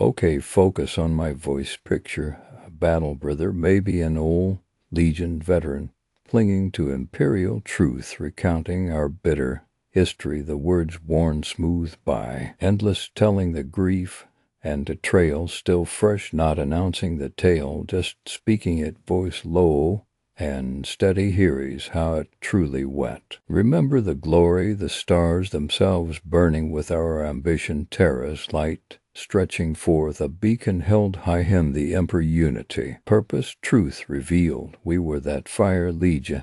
Okay, focus on my voice picture. A battle brother, maybe an old Legion veteran, clinging to imperial truth, recounting our bitter history, the words worn smooth by, endless telling the grief and the trail still fresh, not announcing the tale, just speaking it voice low and steady hears how it truly went. Remember the glory, the stars themselves burning with our ambition, terra's light stretching forth, a beacon held high him, the emperor unity, purpose, truth revealed. We were that fire legion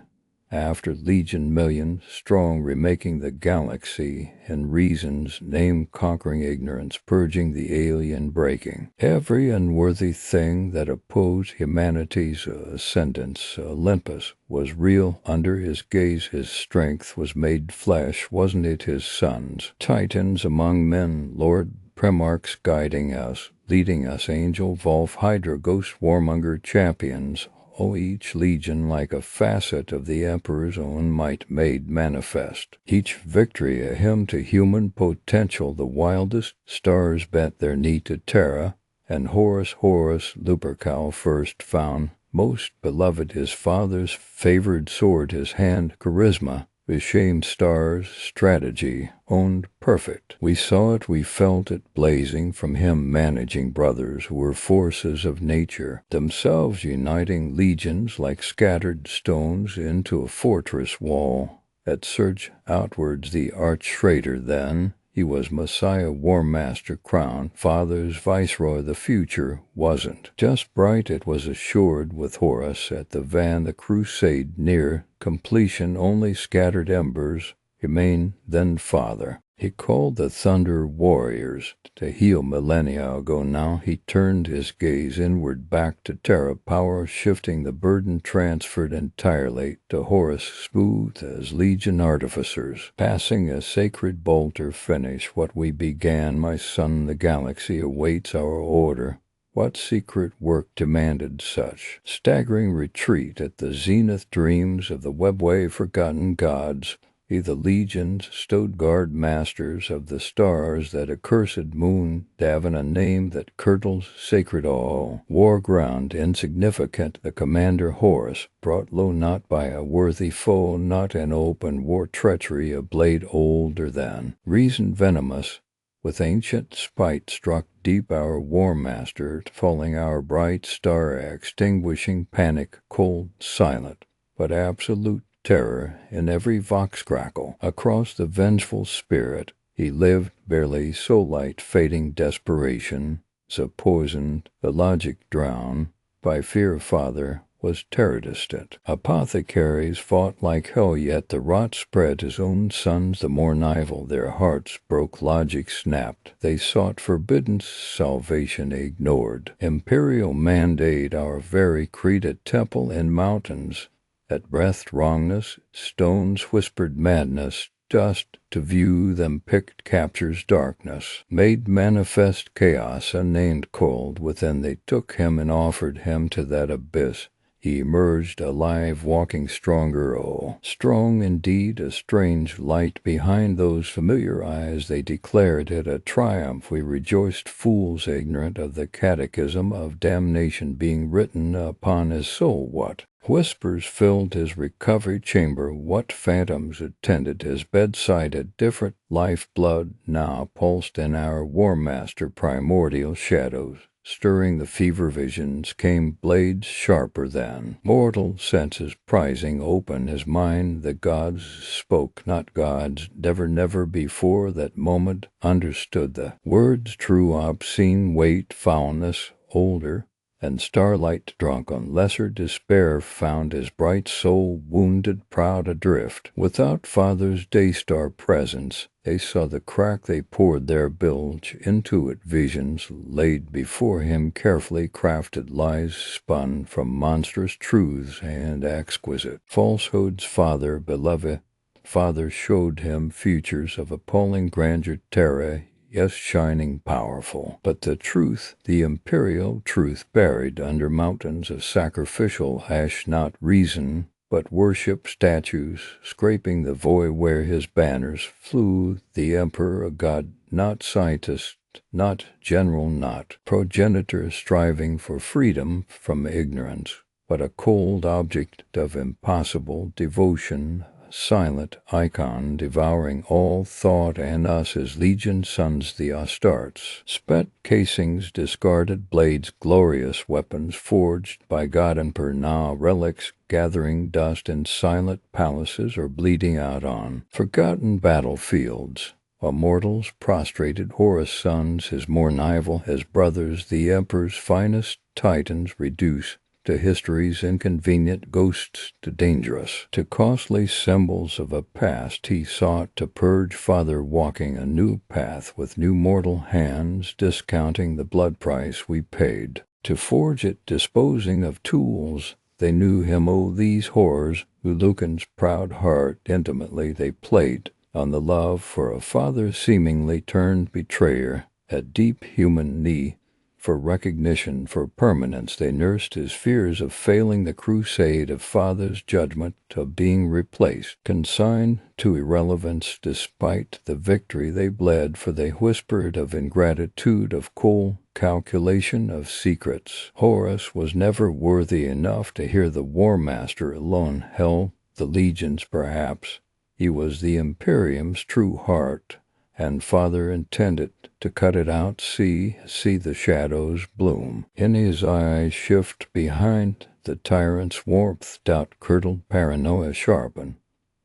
after legion, million strong, remaking the galaxy in reason's name, conquering ignorance, purging the alien, breaking every unworthy thing that opposed humanity's ascendance. Olympus was real under his gaze, his strength was made flesh, wasn't it his sons? Titans among men, Lord Primarchs guiding us, leading us, angel, Volf, Hydra, ghost, warmonger, champions, each legion like a facet of the emperor's own might made manifest. Each victory a hymn to human potential, the wildest stars bent their knee to Terra, and Horus Lupercal first found, most beloved his father's favored sword, his hand, charisma, ashamed stars, strategy, owned perfect. We saw it, we felt it blazing from him, managing brothers who were forces of nature, themselves uniting legions like scattered stones into a fortress wall. At surge outwards the arch-traitor then, he was Messiah, War Master, crown, Father's Viceroy. The future wasn't just bright, it was assured with Horus at the van, the crusade near completion, only scattered embers remain. Then Father, he called the Thunder Warriors to heal millennia ago. Now he turned his gaze inward back to Terra, power shifting, the burden transferred entirely to Horus, smooth as legion artificers, passing a sacred bolter, finish what we began. My son, the galaxy awaits our order. What secret work demanded such staggering retreat at the zenith? Dreams of the webway, forgotten gods, the legions stowed guard, masters of the stars, that accursed moon, Davin, a name that curdles sacred awe. War ground insignificant, the commander Horus, brought low not by a worthy foe, not an open war, treachery, a blade older than reason, venomous with ancient spite, struck deep our war master, falling our bright star, extinguishing panic, cold, silent, but absolute terror in every vox crackle. Across the vengeful spirit he lived, barely so light, fading desperation, so poisoned, the logic drowned by fear. Father was terror distant. Apothecaries fought like hell, yet the rot spread. His own sons the more nival, their hearts broke, logic snapped. They sought forbidden salvation, ignored imperial mandate, our very creed, a temple in mountains that breathed wrongness, stones whispered madness, dust to view them picked captures darkness, made manifest chaos, unnamed cold within. They took him and offered him to that abyss. He emerged alive, walking stronger, oh, strong indeed, a strange light behind those familiar eyes. They declared it a triumph. We rejoiced, fools ignorant of the catechism of damnation being written upon his soul. What whispers filled his recovery chamber, what phantoms attended his bedside? A different life-blood now pulsed in our war master, primordial shadows stirring the fever visions, came blades sharper than mortal senses, prizing open his mind. The gods spoke, not gods, never before that moment understood the words true, obscene, weight, foulness, older and starlight, drunk on lesser despair, found his bright soul wounded, proud, adrift. Without Father's daystar presence, they saw the crack, they poured their bilge into it. Visions laid before him, carefully crafted lies spun from monstrous truths and exquisite falsehoods. Father, beloved Father, showed him futures of appalling grandeur, terror, yes, shining, powerful, but the truth, the imperial truth, buried under mountains of sacrificial ash, not reason, but worship, statues, scraping the void where his banners flew. The emperor, a god, not scientist, not general, not progenitor striving for freedom from ignorance, but a cold object of impossible devotion, silent icon devouring all thought and us his legion sons the Astartes. Spent casings, discarded blades, glorious weapons forged by God Emperor now relics gathering dust in silent palaces or bleeding out on forgotten battlefields. Immortals prostrated, Horus' sons, his more rival, his brothers, the Emperor's finest titans reduced to history's inconvenient ghosts, to dangerous, to costly symbols of a past he sought to purge. Father walking a new path with new mortal hands, discounting the blood price we paid to forge it, disposing of tools. They knew him, oh, these horrors, who Lucan's proud heart intimately they played on the love for a father seemingly turned betrayer, at deep human knee. For recognition, for permanence, they nursed his fears of failing the crusade of father's judgment, of being replaced, consigned to irrelevance despite the victory they bled, for they whispered of ingratitude, of cold calculation, of secrets. Horus was never worthy enough to hear the war master alone held the legions, perhaps. He was the Imperium's true heart, and father intended to cut it out, see the shadows bloom. In his eyes shift behind the tyrant's warmth, doubt-curdled paranoia sharpen.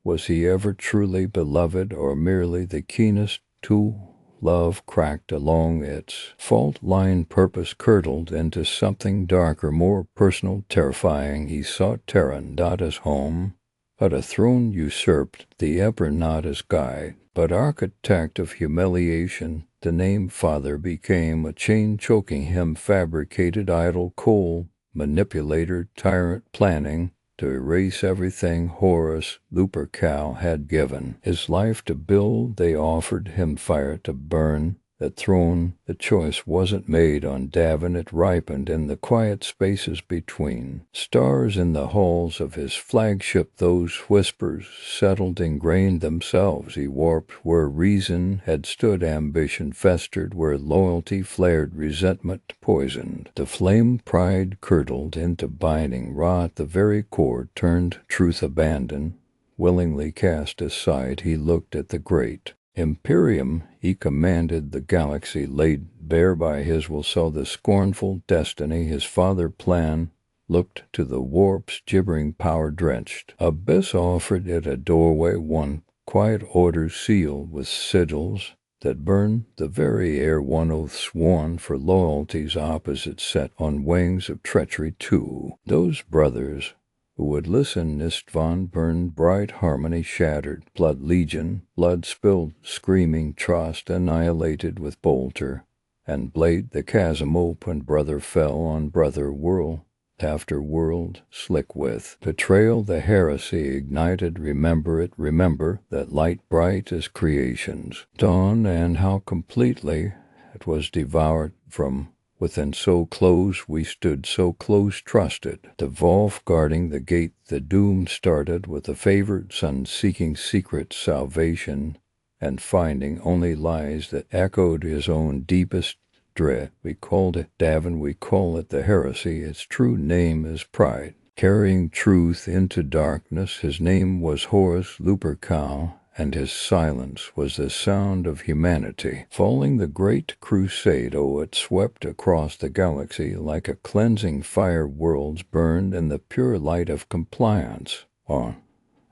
Was he ever truly beloved, or merely the keenest tool? Love cracked along its fault-line, purpose curdled into something darker, more personal, terrifying. He sought Terra not as home, but a throne usurped, the emperor not as guide, but architect of humiliation. The name father became a chain choking him, fabricated idol, coal, manipulator, tyrant, planning to erase everything Horus Lupercal had given his life to build. They offered him fire to burn that throne. The choice wasn't made on Davin, it ripened in the quiet spaces between. Stars in the halls of his flagship, those whispers settled, ingrained themselves. He warped where reason had stood, ambition festered where loyalty flared, resentment poisoned. The flame pride curdled into binding, wrought the very core, turned truth abandoned. Willingly cast aside, he looked at the great Imperium. He commanded the galaxy, laid bare by his will, saw the scornful destiny his father planned, looked to the warp's gibbering power-drenched abyss, offered it a doorway, one quiet order sealed with sigils that burned the very air, one oath sworn for loyalty's opposite set on wings of treachery too. Those brothers who would listen, Istvan burned, bright harmony shattered, blood legion, blood spilled, screaming Trost annihilated with bolter and blade. The chasm opened, brother fell on brother, world after world slick with betrayal. The heresy ignited, remember it, remember that light bright as creation's dawn, and how completely it was devoured from within. So close we stood, so close trusted. The Volf guarding the gate, the doom started with the favored son seeking secret salvation and finding only lies that echoed his own deepest dread. We called it Davin, we call it the heresy. Its true name is pride, carrying truth into darkness. His name was Horus Lupercal, and his silence was the sound of humanity. Falling the great crusade, oh, it swept across the galaxy like a cleansing fire. Worlds burned in the pure light of compliance, one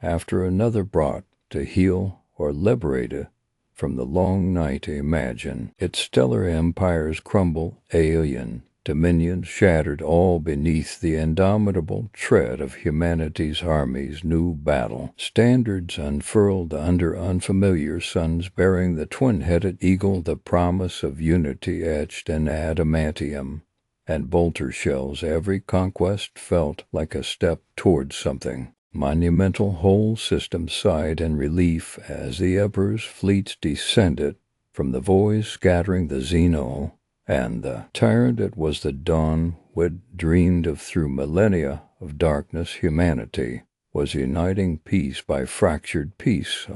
after another brought to heal or liberate from the long night. Imagine its stellar empires crumble, alien dominions shattered, all beneath the indomitable tread of humanity's armies. New battle standards unfurled under unfamiliar suns, bearing the twin-headed eagle, the promise of unity etched in adamantium and bolter shells. Every conquest felt like a step towards something monumental. Whole systems sighed in relief as the emperor's fleets descended from the voids, scattering the Xeno and the tyrant. It was the dawn we'd dreamed of. Through millennia of darkness, humanity was uniting piece by fractured piece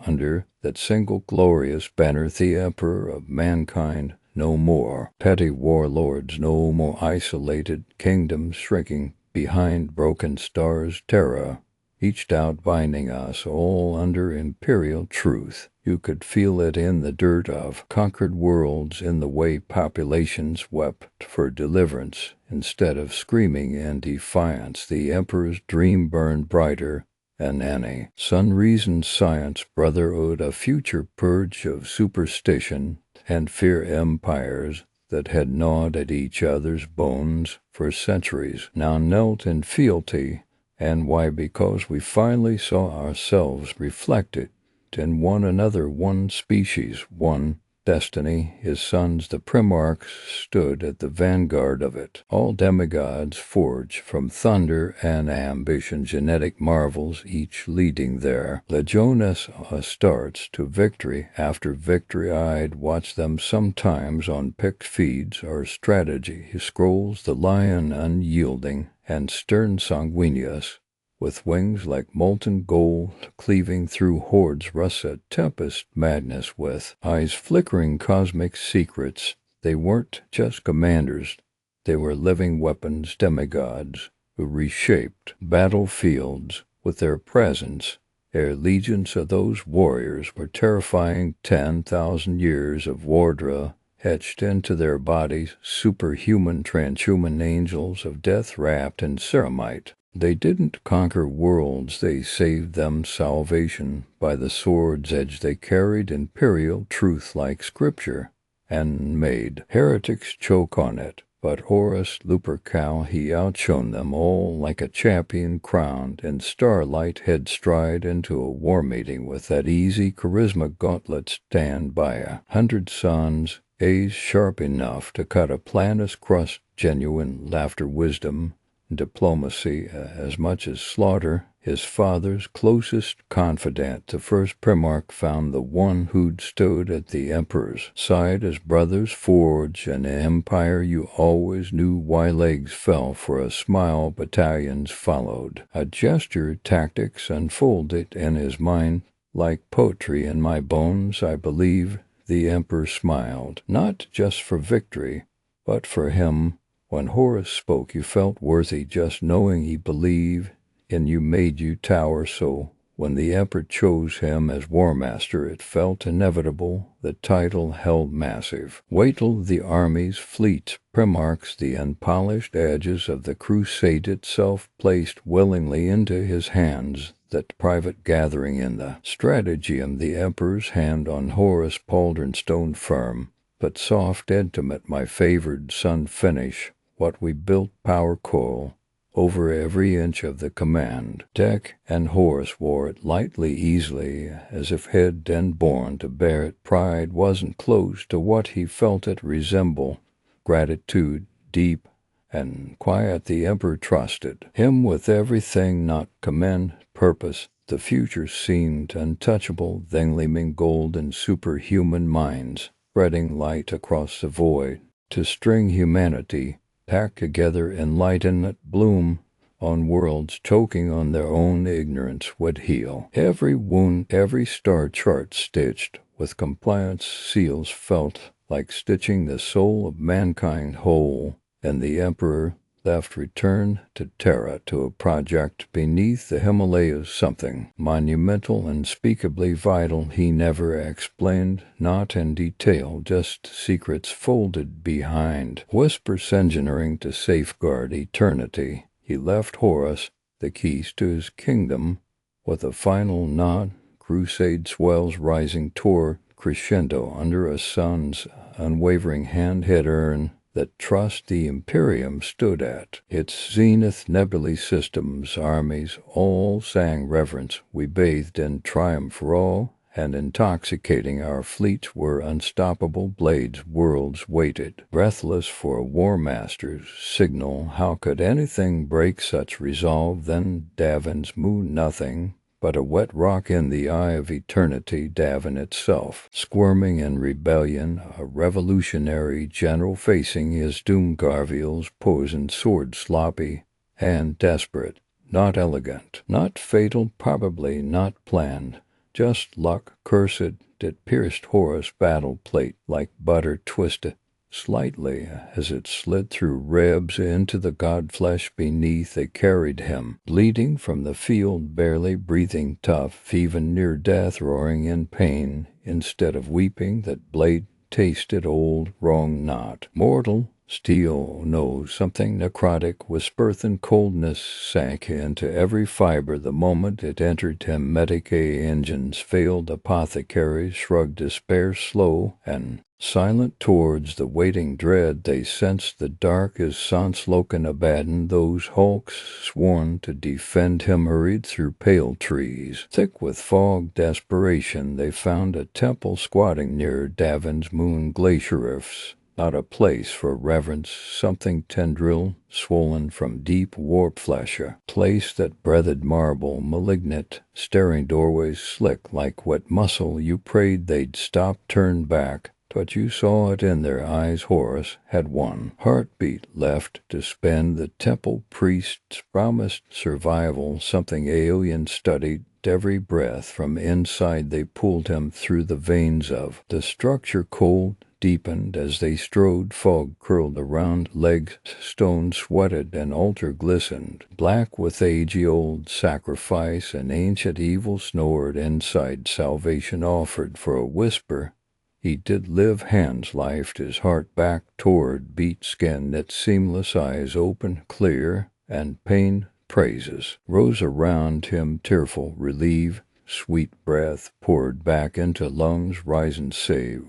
under that single glorious banner. The emperor of mankind no more petty warlords, no more isolated kingdoms shrinking behind broken stars. Terra, each doubt binding us all under imperial truth. You could feel it in the dirt of conquered worlds, in the way populations wept for deliverance instead of screaming in defiance. The Emperor's dream burned brighter than any sun-reasoned science brotherhood, a future purge of superstition and fear. Empires that had gnawed at each other's bones for centuries now knelt in fealty. And why? Because we finally saw ourselves reflected in one another, one species, one destiny. His sons, the Primarchs, stood at the vanguard of it. All demigods forged from thunder and ambition, genetic marvels, each leading their Legiones Astartes to victory after victory. I'd watch them sometimes on picked feeds or strategy scrolls, the lion unyielding and stern sanguineous, with wings like molten gold, cleaving through hordes, russet tempest madness, with eyes flickering cosmic secrets. They weren't just commanders, they were living weapons, demigods who reshaped battlefields with their presence. Their legions of those warriors were terrifying. 10,000 years of Wardra etched into their bodies, superhuman, transhuman angels of death wrapped in ceramite. They didn't conquer worlds, they saved them salvation. By the sword's edge they carried imperial truth like scripture, and made heretics choke on it. But Horus Lupercal, he outshone them all like a champion crowned in starlight. Head stride into a war meeting with that easy charisma gauntlet. Stand by 100 suns, A's sharp enough to cut a planet's crust. Genuine laughter, wisdom, diplomacy, as much as slaughter. His father's closest confidant, the first Primarch, found the one who'd stood at the Emperor's side as brothers forge an empire. You always knew why legs fell for a smile. Battalions followed a gesture, tactics unfolded in his mind like poetry in my bones. I believe the Emperor smiled, not just for victory, but for him. When Horus spoke, you felt worthy just knowing he believed in you, made you tower. So when the Emperor chose him as War Master, it felt inevitable. The title held massive weight. The armies, fleets, Primarchs, the unpolished edges of the crusade itself placed willingly into his hands. That private gathering in the Strategium, the Emperor's hand on Horus' pauldron, stone firm but soft, intimate. My favored son finish what we built, power coil over every inch of the command deck, and Horus wore it lightly, easily, as if head and born to bear it. Pride wasn't close to what he felt it resemble. Gratitude, deep and quiet. The Emperor trusted him with everything, not command, purpose. The future seemed untouchable, then gleaming gold in superhuman minds, spreading light across the void to string humanity packed together, enlighten it, bloom on worlds choking on their own ignorance. Would heal every wound, every star chart stitched with compliance seals, felt like stitching the soul of mankind whole. And the Emperor left, returned to Terra, to a project beneath the Himalayas, something monumental, unspeakably vital. He never explained, not in detail, just secrets folded behind whispers, engineering to safeguard eternity. He left Horus the keys to his kingdom with a final nod. Crusade swells rising toward crescendo under a sun's unwavering hand. Hit earn that trust the Imperium stood at its zenith. Nebulae systems, armies, all sang reverence. We bathed in triumph raw and intoxicating. Our fleets were unstoppable blades. Worlds waited, breathless, for a War Master's signal. How could anything break such resolve? Then Davin's moon, nothing but a wet rock in the eye of eternity. Davin itself, squirming in rebellion, a revolutionary general facing his doom. Garviel's poisoned sword, sloppy and desperate, not elegant, not fatal, probably not planned, just luck. Cursed, it pierced Horus' battle plate like butter, twisted slightly as it slid through ribs into the god-flesh beneath. They carried him, bleeding from the field, barely breathing tough, even near death, roaring in pain. Instead of weeping, that blade tasted old, wrong not mortal. Steel knows something necrotic, whisperth and coldness sank into every fiber the moment it entered him. Medicae engines failed, apothecaries shrugged despair, slow and silent towards the waiting dread. They sensed the dark as Sonsloken Abaddon. Those hulks sworn to defend him hurried through pale trees, thick with fog. Desperation, they found a temple squatting near Davin's moon glacier rifts. Not a place for reverence, something tendril, swollen from deep warp flesh, a place that breathed marble, malignant, staring doorways slick like wet muscle. You prayed they'd stop, turn back, but you saw it in their eyes. Horus had one heartbeat left to spend. The temple priests promised survival, something alien studied every breath. From inside they pulled him through the veins of the structure. Cold deepened as they strode, fog curled around legs, stone sweated, and altar glistened black with age-old sacrifice. An ancient evil snored inside, salvation offered for a whisper. He did live, hands lifed, his heart back toward beat skin, its seamless eyes open, clear, and pain praises rose around him, tearful relief. Sweet breath poured back into lungs, rise and save.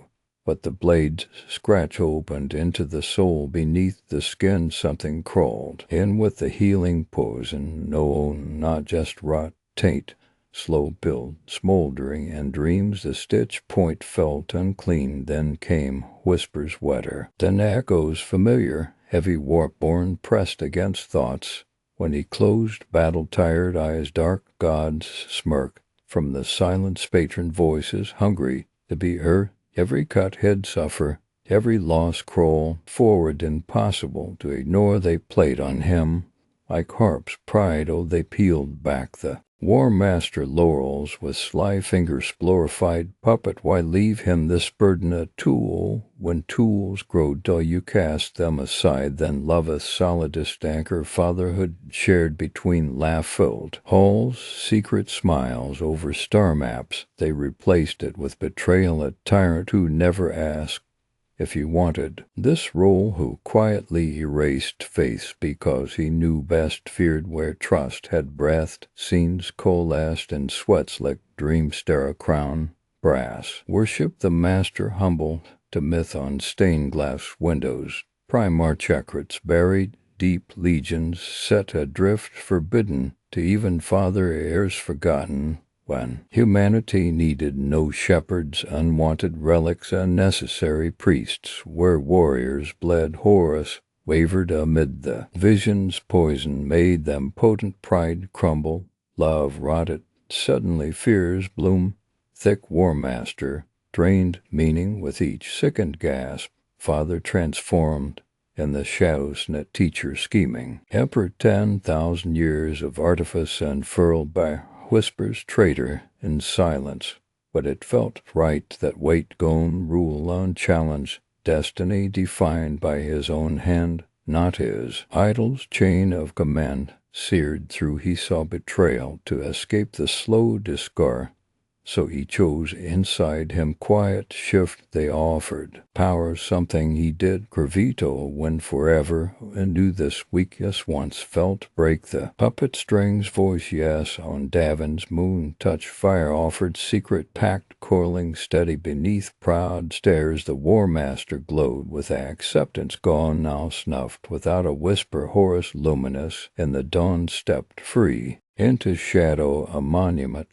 But the blade's scratch opened into the soul beneath the skin. Something crawled in with the healing poison. No, not just rot, taint, slow build, smoldering, and dreams. The stitch point felt unclean. Then came whispers wetter, then echoes familiar, heavy warp-born, pressed against thoughts. When he closed battle-tired eyes, dark gods smirk from the silence, patron voices, hungry to be heard. Every cut head suffer, every loss crawl forward. Impossible to ignore, they played on him like harps. Pride, oh, they peeled back the War Master laurels with sly fingers. Glorified puppet, why leave him this burden? A tool, when tools grow dull you cast them aside. Then loveth solidest anchor, fatherhood shared between laugh-filled halls, secret smiles over star maps. They replaced it with betrayal, a tyrant who never asked if he wanted this role, who quietly erased faiths because he knew best, feared where trust had breathed. Scenes coalesced and sweats licked, dreams stare a crown brass. Worship the master, humble to myth on stained glass windows. Primar chakras buried deep, legions set adrift, forbidden to even father heirs, forgotten when humanity needed no shepherds, unwanted relics, unnecessary priests. Where warriors bled, Horus wavered amid the visions. Poison made them potent, pride crumble, love rotted. Suddenly fears bloom thick. War Master drained meaning with each sickened gasp. Father transformed in the shadows, net teacher scheming. Emperor 10,000 years of artifice unfurled by whispers, traitor in silence. But it felt right that wait gone rule unchallenged, destiny defined by his own hand, not his. Idol's chain of command seared through, he saw betrayal to escape the slow discar. So he chose inside him quiet shift they offered. Power, something he did. Gravito, when forever, and knew this weakness once felt. Break the puppet strings, voice yes, on Davin's moon. Touch fire, offered secret pact, coiling steady beneath proud stares. The War Master glowed with acceptance, gone now snuffed. Without a whisper, Horus luminous in the dawn stepped free into shadow, a monument.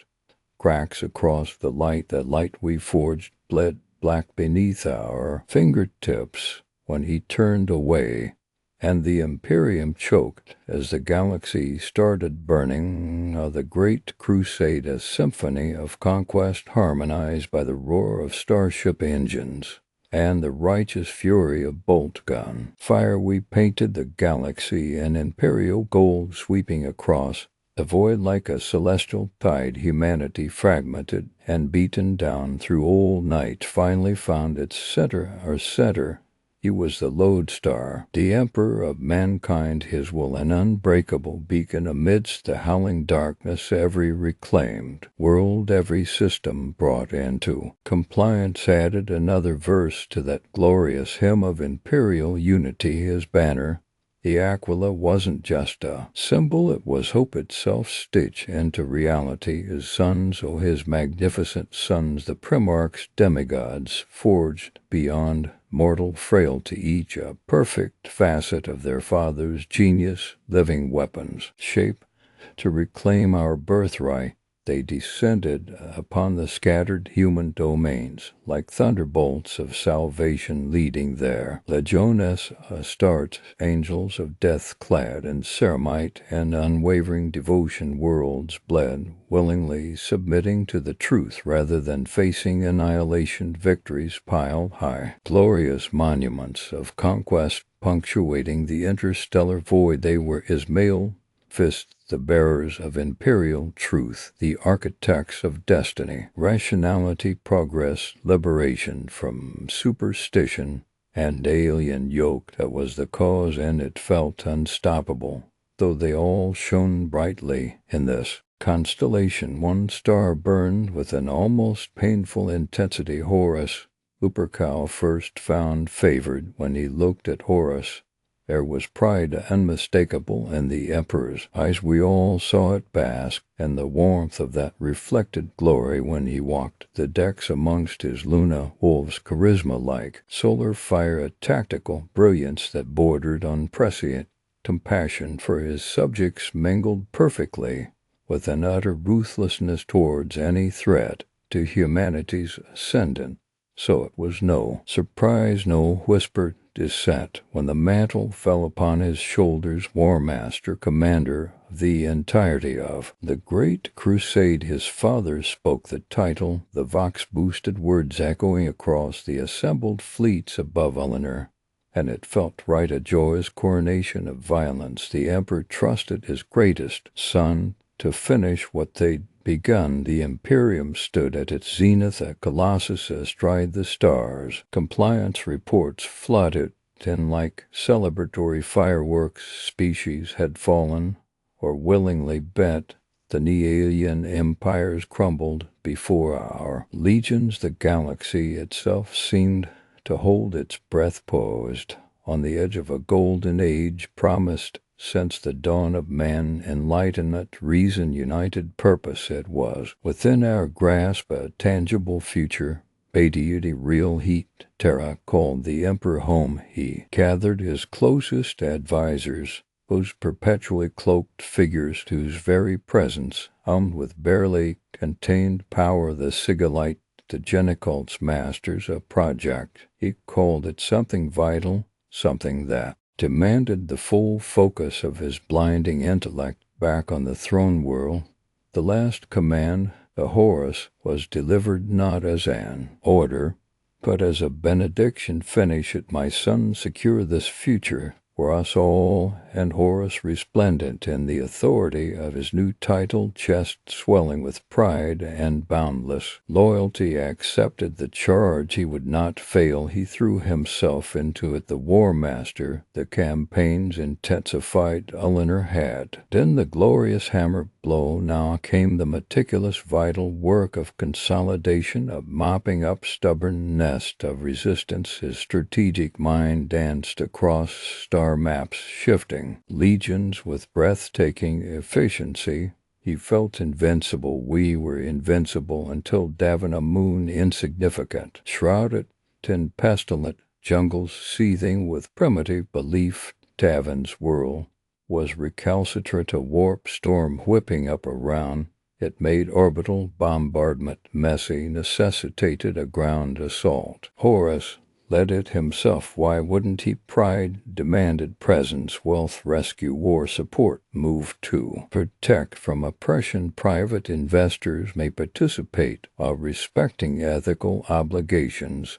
Cracks across the light, that light we forged bled black beneath our fingertips when he turned away, and the Imperium choked as the galaxy started burning. The great crusade, a symphony of conquest harmonized by the roar of starship engines and the righteous fury of bolt gun fire. We painted the galaxy in imperial gold, sweeping across the void like a celestial tide. Humanity, fragmented and beaten down through old night, finally found its center, our center, He was the lodestar, the emperor of mankind, his will an unbreakable beacon amidst the howling darkness, every reclaimed world, every system brought into compliance added another verse to that glorious hymn of imperial unity, his banner. The Aquila wasn't just a symbol, it was hope itself stitched into reality. His sons, oh his magnificent sons, the Primarchs, demigods, forged beyond mortal frailty, each a perfect facet of their father's genius, living weapons, shape to reclaim our birthright. They descended upon the scattered human domains, like thunderbolts of salvation leading their legiones Astartes, angels of death clad in ceramite and unwavering devotion. Worlds bled, willingly submitting to the truth rather than facing annihilation. Victories piled high, glorious monuments of conquest punctuating the interstellar void. They were Ismail fists, the bearers of imperial truth, the architects of destiny, rationality, progress, liberation from superstition and alien yoke. That was the cause, and it felt unstoppable, though they all shone brightly in this constellation. One star burned with an almost painful intensity. Horus Lupercal first found favored. When he looked at Horus, there was pride unmistakable in the emperor's eyes. We all saw it bask in the warmth of that reflected glory when he walked the decks amongst his Luna wolves. Charisma like solar fire, a tactical brilliance that bordered on prescient compassion for his subjects, mingled perfectly with an utter ruthlessness towards any threat to humanity's ascendant. So it was no surprise, no whispered dissent, when the mantle fell upon his shoulders. War master, commander of the entirety of the great crusade. His father spoke the title, the vox-boosted words echoing across the assembled fleets above Eleanor, and it felt right, a joyous coronation of violence. The emperor trusted his greatest son to finish what they'd begun. The Imperium stood at its zenith, a colossus astride the stars. Compliance reports flooded in like celebratory fireworks. Species had fallen, or willingly bent. The Nealian empires crumbled before our legions. The galaxy itself seemed to hold its breath, poised on the edge of a golden age promised since the dawn of man. Enlightenment, reason, united purpose, it was within our grasp, a tangible future. Deity, real heat. Terra called the emperor home. He gathered his closest advisors, those perpetually cloaked figures whose very presence, armed with barely contained power, the Sigillite, the Genicult's masters. A project, he called it, something vital, something that demanded the full focus of his blinding intellect. Back on the throne world, the last command, the Horus, was delivered not as an order, but as a benediction. Finish it, my son, secure this future for us all. And Horus, resplendent in the authority of his new title, chest swelling with pride and boundless loyalty, accepted the charge. He would not fail. He threw himself into it. The war master, the campaigns intensified. Eleanor had then the glorious hammer blow. Now came the meticulous, vital work of consolidation, of mopping up stubborn nest of resistance. His strategic mind danced across star maps, shifting legions with breathtaking efficiency. He felt invincible. We were invincible until Davina Moon, insignificant, shrouded in pestilent jungles, seething with primitive belief. Tavin's world was recalcitrant, a warp storm whipping up around. It made orbital bombardment messy, necessitated a ground assault. Horus led it himself. Why wouldn't he? Pride demanded presence, wealth, rescue, war support. Move to protect from oppression. Private investors may participate while respecting ethical obligations.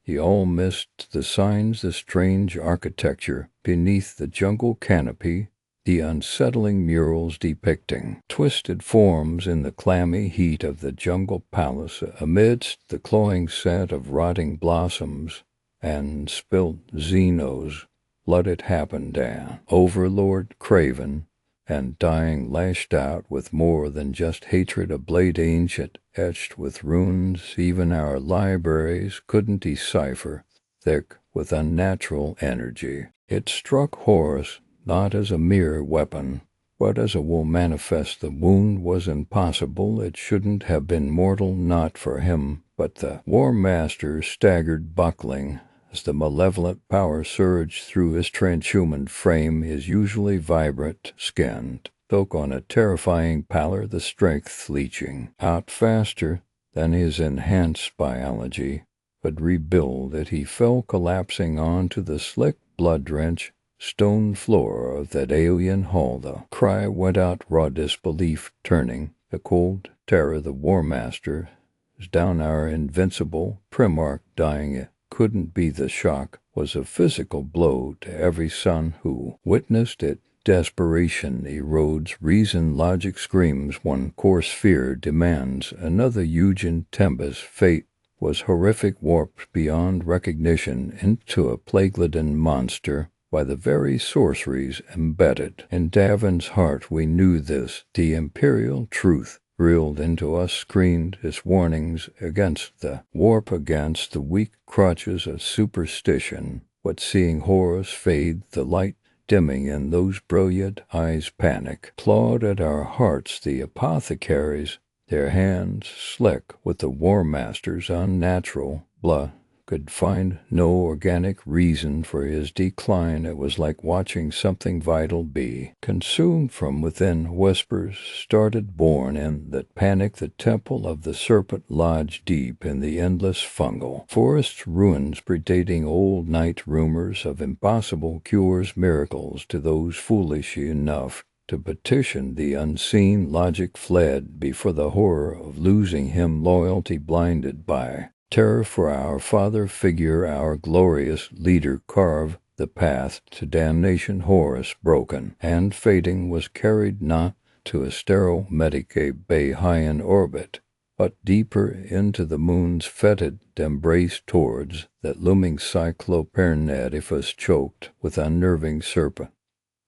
He all missed the signs, the strange architecture beneath the jungle canopy, the unsettling murals depicting twisted forms in the clammy heat of the jungle palace. Amidst the cloying scent of rotting blossoms and spilt Zeno's blood. It happened, Dan. Overlord Craven, and dying lashed out with more than just hatred, a blade ancient, etched with runes even our libraries couldn't decipher, thick with unnatural energy. It struck Horus not as a mere weapon, but as a will manifest. The wound was impossible. It shouldn't have been mortal, not for him, but the War Master staggered, buckling, as the malevolent power surged through his transhuman frame. His usually vibrant skin took on a terrifying pallor, the strength leaching out faster than his enhanced biology would rebuild it. He fell collapsing onto the slick, blood-drenched stone floor of that alien hall. The cry went out, raw disbelief turning the cold terror. The War Master was down, our invincible Primarch dying. It couldn't be. The shock was a physical blow to every son who witnessed it. Desperation erodes reason, logic screams one course, fear demands another. Eugen Temba's fate was horrific, warped beyond recognition into a plague-laden monster by the very sorceries embedded in Davon's heart. We knew this. The imperial truth drilled into us screamed its warnings against the warp, against the weak crutches of superstition. But seeing Horus fade, the light dimming in those brilliant eyes, panic clawed at our hearts. The apothecaries, their hands slick with the War Master's unnatural blood, could find no organic reason for his decline. It was like watching something vital be consumed from within. Whispers started, born in that panic. The temple of the serpent lodged deep in the endless fungal forest ruins, predating old night rumors of impossible cures, miracles to those foolish enough to petition the unseen. Logic fled before the horror of losing him, loyalty blinded by terror for our father figure. Our glorious leader carved the path to damnation. Horus, broken and fading, was carried not to a sterile Medicaid bay high in orbit, but deeper into the moon's fetid embrace, towards that looming cyclopean edifice choked with unnerving serpent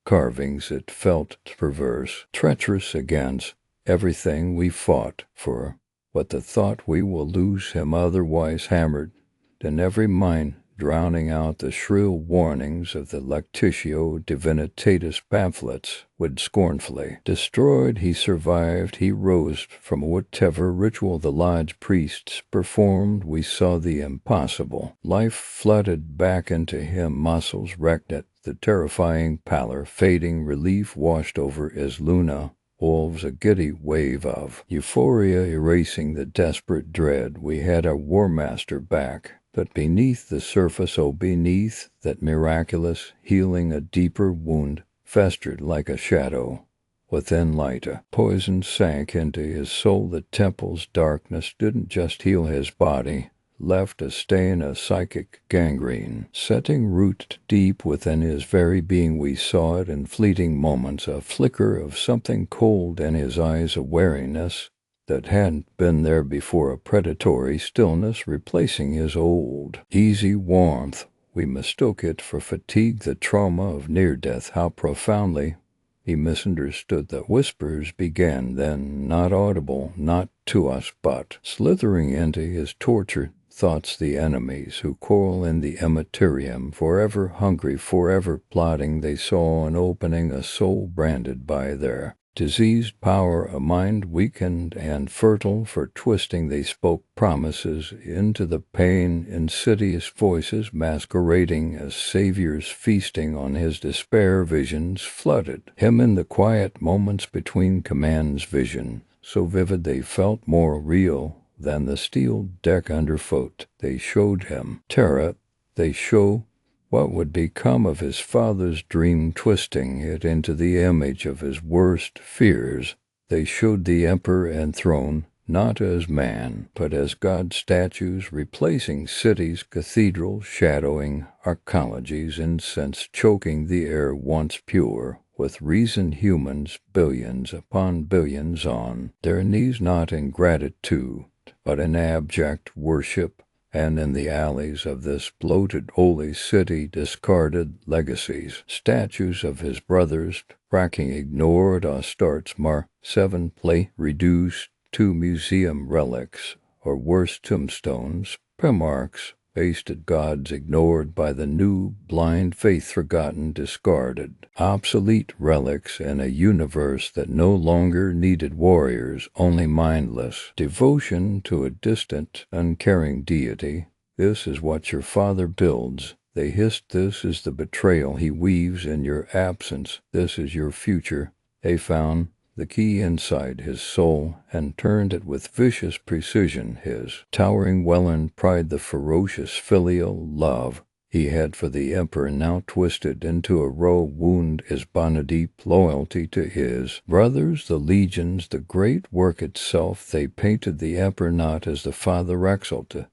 carvings. It felt perverse, treacherous against everything we fought for. But the thought we will lose him otherwise hammered in every mind, drowning out the shrill warnings of the Lectitio Divinitatis pamphlets would scornfully destroyed. He survived. He rose from whatever ritual the lodge priests performed. We saw the impossible. Life flooded back into him, muscles wrecked at the terrifying pallor. Fading relief washed over as Luna wolves, a giddy wave of euphoria erasing the desperate dread. We had our War Master back, but beneath the surface, oh, beneath that miraculous healing, a deeper wound festered like a shadow. Within light, a poison sank into his soul. The temple's darkness didn't just heal his body, left a stain, a psychic gangrene, setting root deep within his very being. We saw it in fleeting moments, a flicker of something cold in his eyes, a wariness that hadn't been there before, a predatory stillness replacing his old, easy warmth. We mistook it for fatigue, the trauma of near-death. How profoundly he misunderstood. The whispers began then, not audible, not to us, but slithering into his tortured thoughts. The enemies who coil in the immaterium, forever hungry, forever plotting. They saw an opening, a soul branded by their diseased power, a mind weakened and fertile for twisting. They spoke promises into the pain, insidious voices masquerading as saviors, feasting on his despair. Visions flooded him in the quiet moments between commands, vision so vivid they felt more real than the steel deck underfoot. They showed him terror. They show what would become of his father's dream, twisting it into the image of his worst fears. They showed the emperor and throne not as man, but as god statues, replacing cities, cathedrals, shadowing arcologies, incense choking the air once pure with reason. Humans, billions upon billions on their knees, not in gratitude, but in abject worship, and in the alleys of this bloated holy city discarded legacies, statues of his brothers, tracking ignored Astartes Mar 7 play reduced to museum relics, or worse tombstones, primarchs, basted gods ignored by the new, blind faith forgotten, discarded, obsolete relics in a universe that no longer needed warriors, only mindless devotion to a distant, uncaring deity. This is what your father builds. They hissed, this is the betrayal he weaves in your absence. This is your future. They found the key inside his soul, and turned it with vicious precision. His towering well-earned pride, the ferocious filial love he had for the Emperor, now twisted into a raw wound, his deep loyalty to his brothers, the legions, the great work itself. They painted the Emperor not as the father exalted,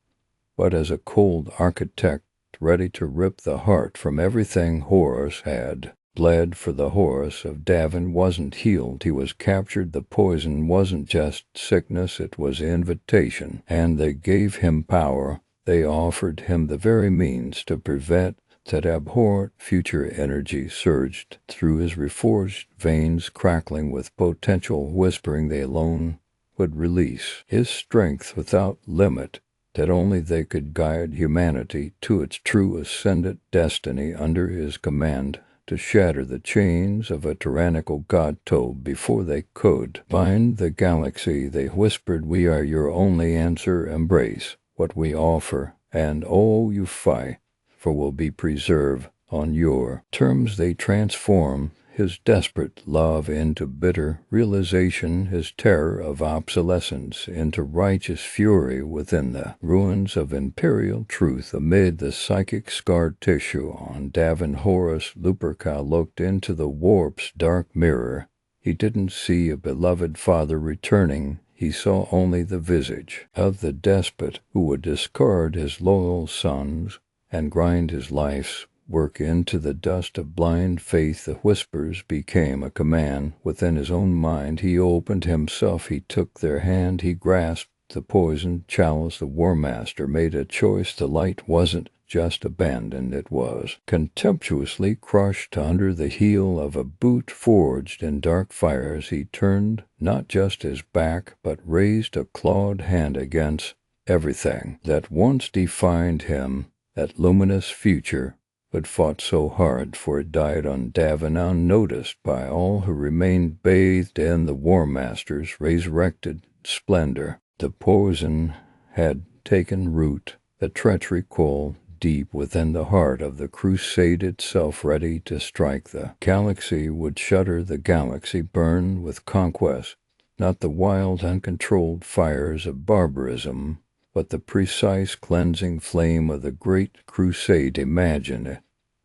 but as a cold architect ready to rip the heart from everything Horus had bled for. The Horus of Davin wasn't healed, he was captured. The poison wasn't just sickness, it was invitation, and they gave him power. They offered him the very means to prevent that abhorrent future. Energy surged through his reforged veins, crackling with potential, whispering they alone would release his strength without limit, that only they could guide humanity to its true ascendant destiny under his command, to shatter the chains of a tyrannical god told before they could bind the galaxy. They whispered, we are your only answer, embrace what we offer, and all you fight for will be preserved on your terms. They transform his desperate love into bitter realization, his terror of obsolescence into righteous fury. Within the ruins of imperial truth, amid the psychic scarred tissue on Davin, Horus Lupercal looked into the warp's dark mirror. He didn't see a beloved father returning. He saw only the visage of the despot who would discard his loyal sons and grind his life's work into the dust of blind faith. The whispers became a command within his own mind. He opened himself, he took their hand, he grasped the poisoned chalice. The War Master made a choice. The light wasn't just abandoned, it was contemptuously crushed under the heel of a boot forged in dark fires. He turned not just his back, but raised a clawed hand against everything that once defined him, that luminous future, but fought so hard, for it died on Davin unnoticed by all who remained bathed in the War Master's resurrected splendor. The poison had taken root, the treachery coiled deep within the heart of the crusade itself, ready to strike. The galaxy would shudder, the galaxy burned with conquest, not the wild, uncontrolled fires of barbarism, but the precise cleansing flame of the great crusade. Imagine it,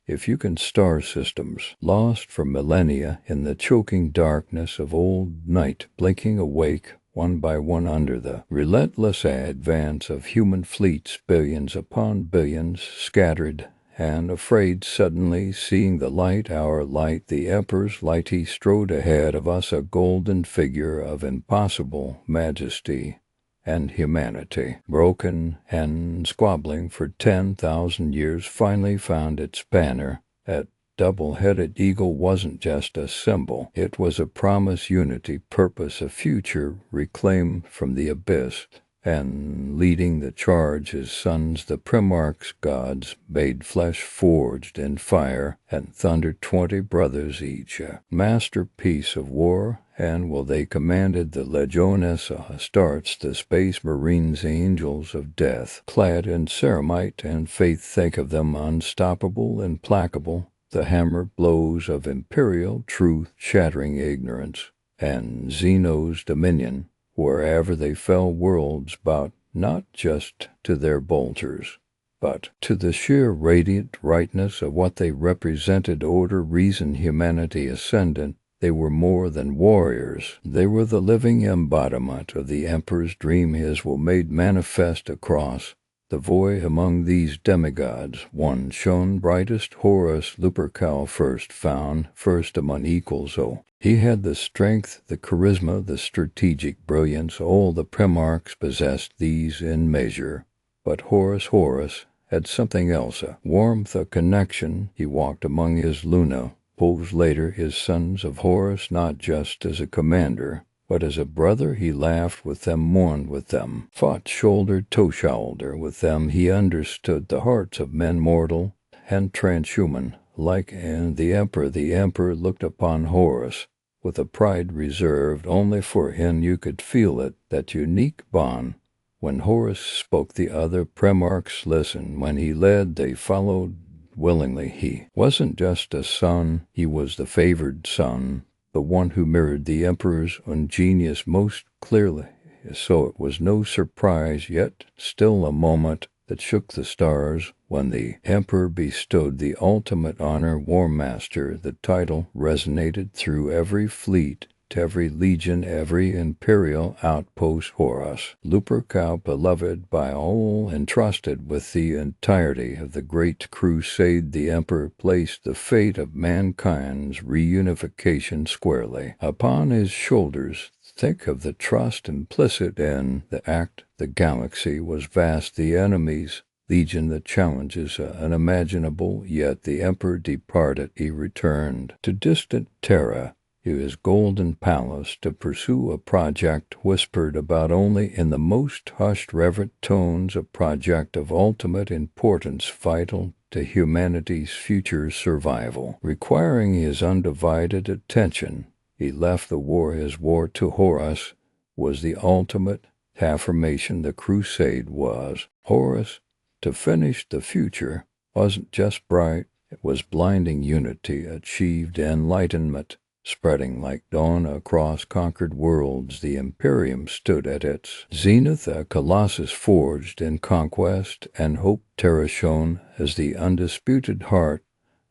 if you can, star systems lost for millennia in the choking darkness of old night, blinking awake one by one under the relentless advance of human fleets, billions upon billions scattered and afraid, suddenly seeing the light, our light, the Emperor's light. He strode ahead of us, a golden figure of impossible majesty and humanity, broken and squabbling for 10,000 years, finally found its banner. That double-headed eagle wasn't just a symbol, it was a promise, unity, purpose, a future reclaimed from the abyss. And leading the charge, his sons, the primarchs, gods, made flesh, forged in fire and thunder, 20 brothers each, a masterpiece of war. And while they commanded the Legiones Astartes, the space marines, angels of death, clad in ceramite and faith, think of them, unstoppable, implacable, the hammer blows of imperial truth, shattering ignorance, and Zeno's dominion. Wherever they fell, worlds bowed, not just to their bolters, but to the sheer radiant rightness of what they represented. Order, reason, humanity ascendant. They were more than warriors. They were the living embodiment of the Emperor's dream. His will made manifest across the void. Among these demigods, one shone brightest. Horus Lupercal first found, first among equals. Oh, he had the strength, the charisma, the strategic brilliance. All the primarchs possessed these in measure. But Horus had something else, a warmth, a connection. He walked among his Luna, posed later his sons of Horus not just as a commander, but as a brother. He laughed with them, mourned with them, fought shoulder to shoulder with them. He understood the hearts of men mortal and transhuman alike, and the emperor looked upon Horus with a pride reserved only for him. You could feel it, that unique bond. When Horus spoke, the other Primarchs listened. When he led, they followed willingly. He wasn't just a son, he was the favored son, the one who mirrored the emperor's own genius most clearly. So it was no surprise, yet still a moment that shook the stars, when the emperor bestowed the ultimate honor, War Master. The title resonated through every fleet, to every legion, every imperial outpost. Horus, Lupercal, beloved by all, entrusted with the entirety of the great crusade. The emperor placed the fate of mankind's reunification squarely upon his shoulders. Think of the trust implicit in the act. The galaxy was vast, the enemy's legion, the challenges unimaginable, yet the emperor departed. He returned to distant Terra, to his golden palace, to pursue a project whispered about only in the most hushed, reverent tones, a project of ultimate importance, vital to humanity's future survival, requiring his undivided attention. He left the war. His war to Horus was the ultimate affirmation. The crusade was Horus. To finish, the future wasn't just bright, it was blinding. Unity achieved, enlightenment spreading like dawn across conquered worlds. The Imperium stood at its zenith, a colossus forged in conquest and hope. Terra shone as the undisputed heart,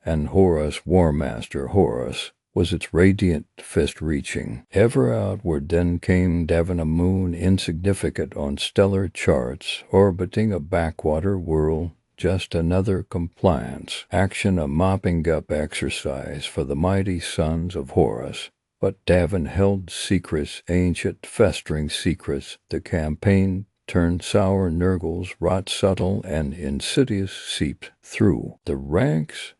and Horus, War Master Horus, was its radiant fist reaching ever outward. Then came Devon, a moon insignificant on stellar charts, orbiting a backwater world, just another compliance action, a mopping up exercise for the mighty sons of Horus. But Devon held secrets, ancient festering secrets. The campaign turned sour, Nurgles wrought subtle and insidious, seeped through the ranks,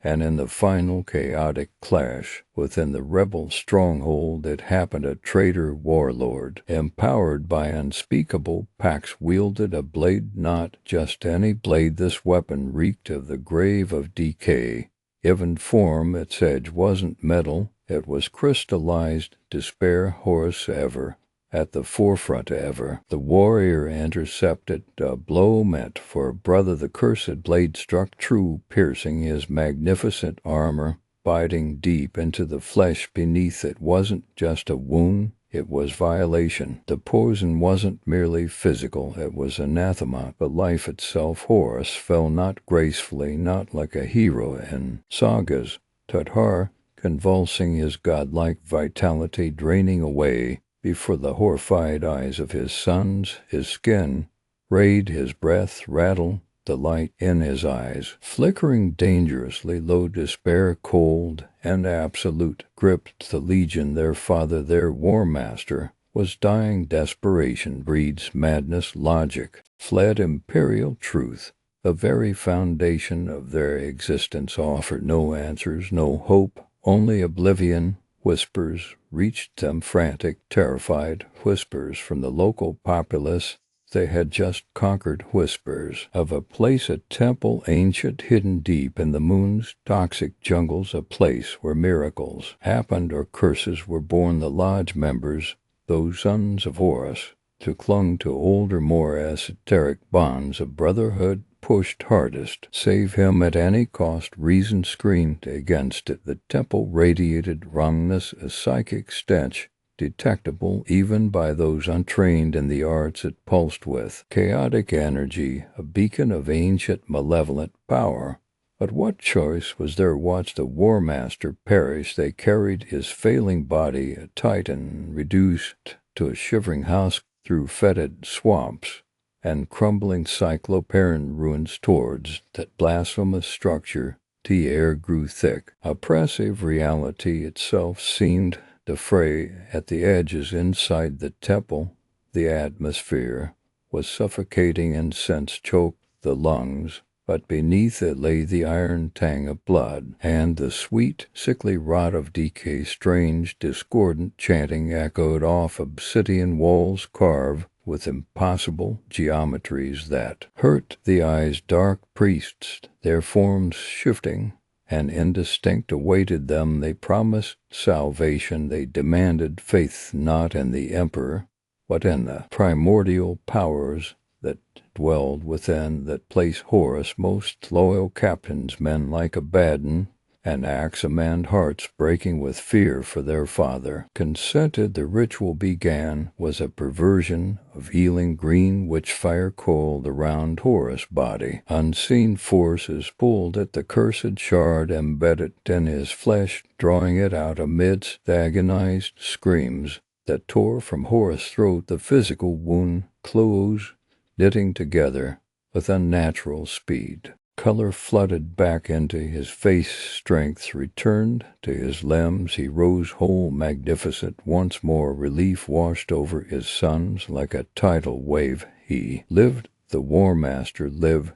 and in the final chaotic clash within the rebel stronghold, it happened. A traitor warlord, empowered by unspeakable pacts, wielded a blade, not just any blade. This weapon reeked of the grave of decay. Even form, its edge wasn't metal, it was crystallized despair. Horus, ever at the forefront, ever the warrior, intercepted a blow meant for a brother. The cursed blade struck true, piercing his magnificent armor, biting deep into the flesh beneath. It wasn't just a wound, it was violation. The poison wasn't merely physical, it was anathema, but life itself. Horus fell not gracefully, not like a hero in sagas. Tatar, convulsing, his godlike vitality draining away before the horrified eyes of his sons. His skin rayed, his breath rattled, the light in his eyes flickering dangerously low. Despair, cold and absolute, gripped the legion. Their father, their war master, was dying. Desperation breeds madness. Logic fled. Imperial truth, the very foundation of their existence, offered no answers, no hope, only oblivion. Whispers reached them, frantic, terrified whispers from the local populace. They had just conquered. Whispers of a place, a temple ancient, hidden deep in the moon's toxic jungles, a place where miracles happened or curses were born. The lodge members, those sons of Horus, who clung to older, more esoteric bonds of brotherhood, pushed hardest. Save him at any cost. Reason screamed against it. The temple radiated wrongness, a psychic stench, detectable even by those untrained in the arts. It pulsed with chaotic energy, a beacon of ancient malevolent power. But what choice was there? Watch the War Master perish. They carried his failing body, a titan reduced to a shivering husk, through fetid swamps and crumbling cyclopean ruins towards that blasphemous structure. The air grew thick. Oppressive reality itself seemed to fray at the edges inside the temple. The atmosphere was suffocating incense choked the lungs, but beneath it lay the iron tang of blood, and the sweet, sickly rot of decay. Strange, discordant chanting echoed off obsidian walls carved with impossible geometries that hurt the eyes. Dark priests, their forms shifting and indistinct, awaited them. They promised salvation. They demanded faith not in the emperor, but in the primordial powers that dwelled within, that placed Horus most loyal captains, men like Abaddon and Aximand, hearts breaking with fear for their father, consented. The ritual began, was a perversion of healing. Green witch-fire coiled around Horus' body. Unseen forces pulled at the cursed shard embedded in his flesh, drawing it out amidst the agonized screams that tore from Horus' throat. The physical wound closed, knitting together with unnatural speed. Color flooded back into his face. Strength returned to his limbs. He rose whole, magnificent once more. Relief washed over his sons like a tidal wave. He lived, the War Master lived,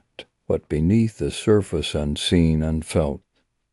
but beneath the surface, unseen, unfelt,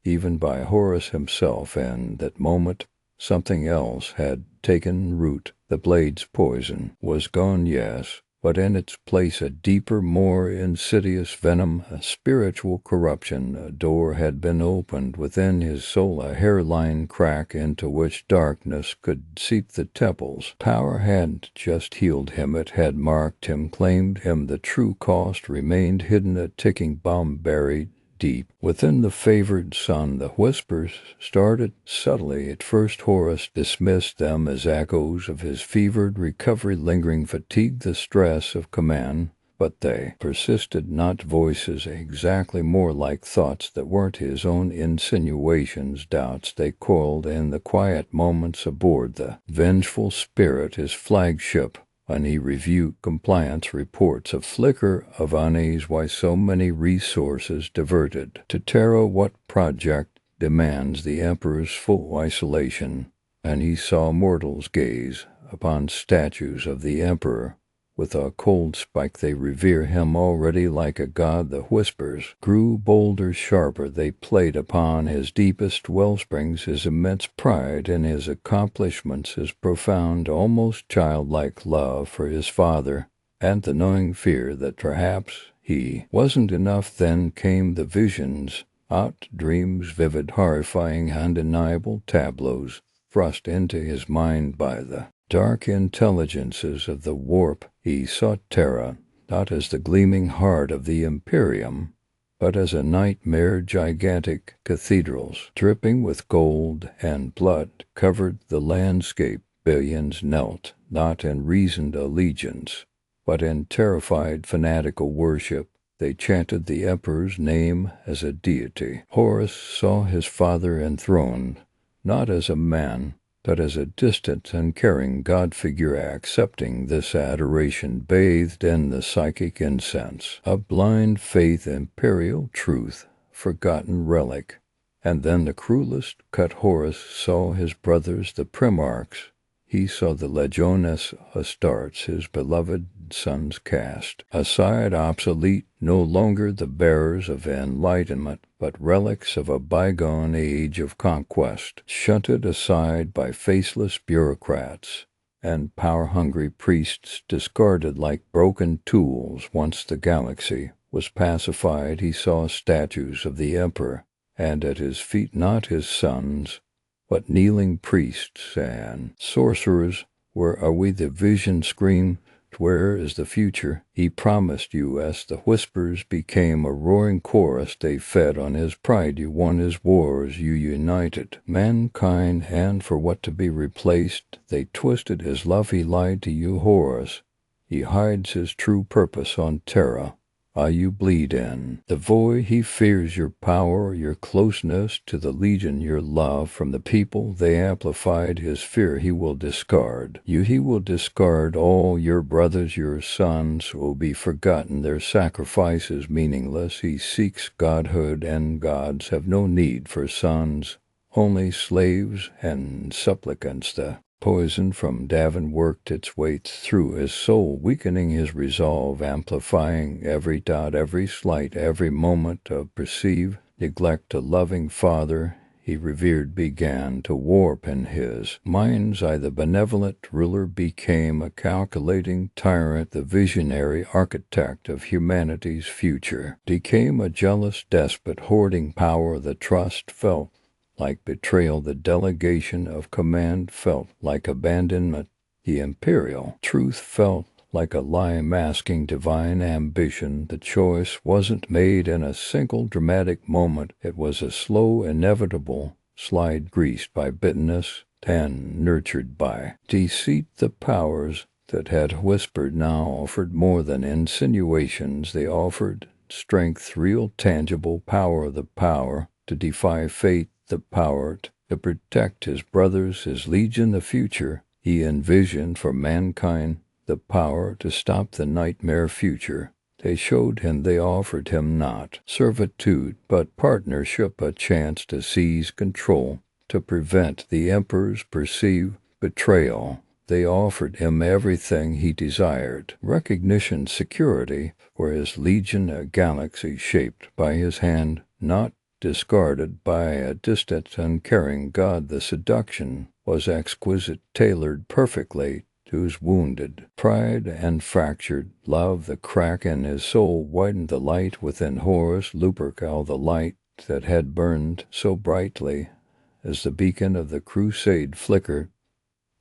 even by Horus himself. And that moment, something else had taken root. The blade's poison was gone, yes, but in its place a deeper, more insidious venom, a spiritual corruption. A door had been opened within his soul, a hairline crack into which darkness could seep. The temple's power hadn't just healed him, it had marked him, claimed him. The true cost remained hidden, a ticking bomb buried deep within the favored son. The whispers started subtly. At first Horus dismissed them as echoes of his fevered recovery, lingering fatigue, the stress of command, but they persisted, not voices, exactly more like thoughts that weren't his own, insinuations, doubts. They coiled in the quiet moments aboard the vengeful Spirit, his flagship, when he reviewed compliance reports. A flicker of unease. Why so many resources diverted to Terra? What project demands the Emperor's full isolation? And he saw mortals gaze upon statues of the Emperor with a cold spike. They revere him already like a god. The whispers grew bolder, sharper. They played upon his deepest wellsprings, his immense pride in his accomplishments, his profound, almost childlike love for his father, and the knowing fear that perhaps he wasn't enough. Then came the visions, hot dreams, vivid, horrifying, undeniable tableaus thrust into his mind by the dark intelligences of the warp. He saw Terra not as the gleaming heart of the Imperium, but as a nightmare. Gigantic cathedrals dripping with gold and blood covered the landscape. Billions knelt, not in reasoned allegiance, but in terrified fanatical worship. They chanted the Emperor's name as a deity. Horus saw his father enthroned, not as a man, but as a distant and caring god figure. Accepting this adoration, bathed in the psychic incense of blind faith, imperial truth, forgotten relic. And then the cruelest cut. Horus saw his brothers, the Primarchs. He saw the Legiones Astartes, his beloved sons, cast aside, obsolete, no longer the bearers of enlightenment, but relics of a bygone age of conquest, shunted aside by faceless bureaucrats and power-hungry priests, discarded like broken tools. Once the galaxy was pacified, he saw statues of the Emperor, and at his feet not his sons, but kneeling priests and sorcerers. Where are we? The vision screamed. Where is the future he promised you? As the whispers became a roaring chorus, they fed on his pride. You won his wars, you united mankind, and for what to be replaced, they twisted his love. He lied to you, Horus. He hides his true purpose on Terra. You bleed in the void. He fears your power, your closeness to the Legion, your love from the people. They amplified his fear. He will discard you. He will discard all your brothers. Your sons will be forgotten. Their sacrifice is meaningless. He seeks godhood, and gods have no need for sons, only slaves and supplicants. The Poison from Davin worked its way through his soul, weakening his resolve, amplifying every doubt, every slight, every moment of perceived neglect. A loving father he revered began to warp in his mind's eye. The benevolent ruler became a calculating tyrant. The visionary architect of humanity's future became a jealous despot, hoarding power. The trust felt like betrayal. The delegation of command felt like abandonment. The imperial truth felt like a lie masking divine ambition. The choice wasn't made in a single dramatic moment. It was a slow, inevitable slide, greased by bitterness and nurtured by deceit. The powers that had whispered now offered more than insinuations. They offered strength, real tangible power, the power to defy fate, the power to protect his brothers, his legion. The future he envisioned for mankind, the power to stop the nightmare future. They showed him, they offered him not servitude, but partnership, a chance to seize control, to prevent the Emperor's perceived betrayal. They offered him everything he desired: recognition, security for his legion, a galaxy shaped by his hand, not discarded by a distant, uncaring god. The seduction was exquisite, tailored perfectly to his wounded pride and fractured love. The crack in his soul widened the light within Horus Lupercal, the light that had burned so brightly as the beacon of the crusade flickered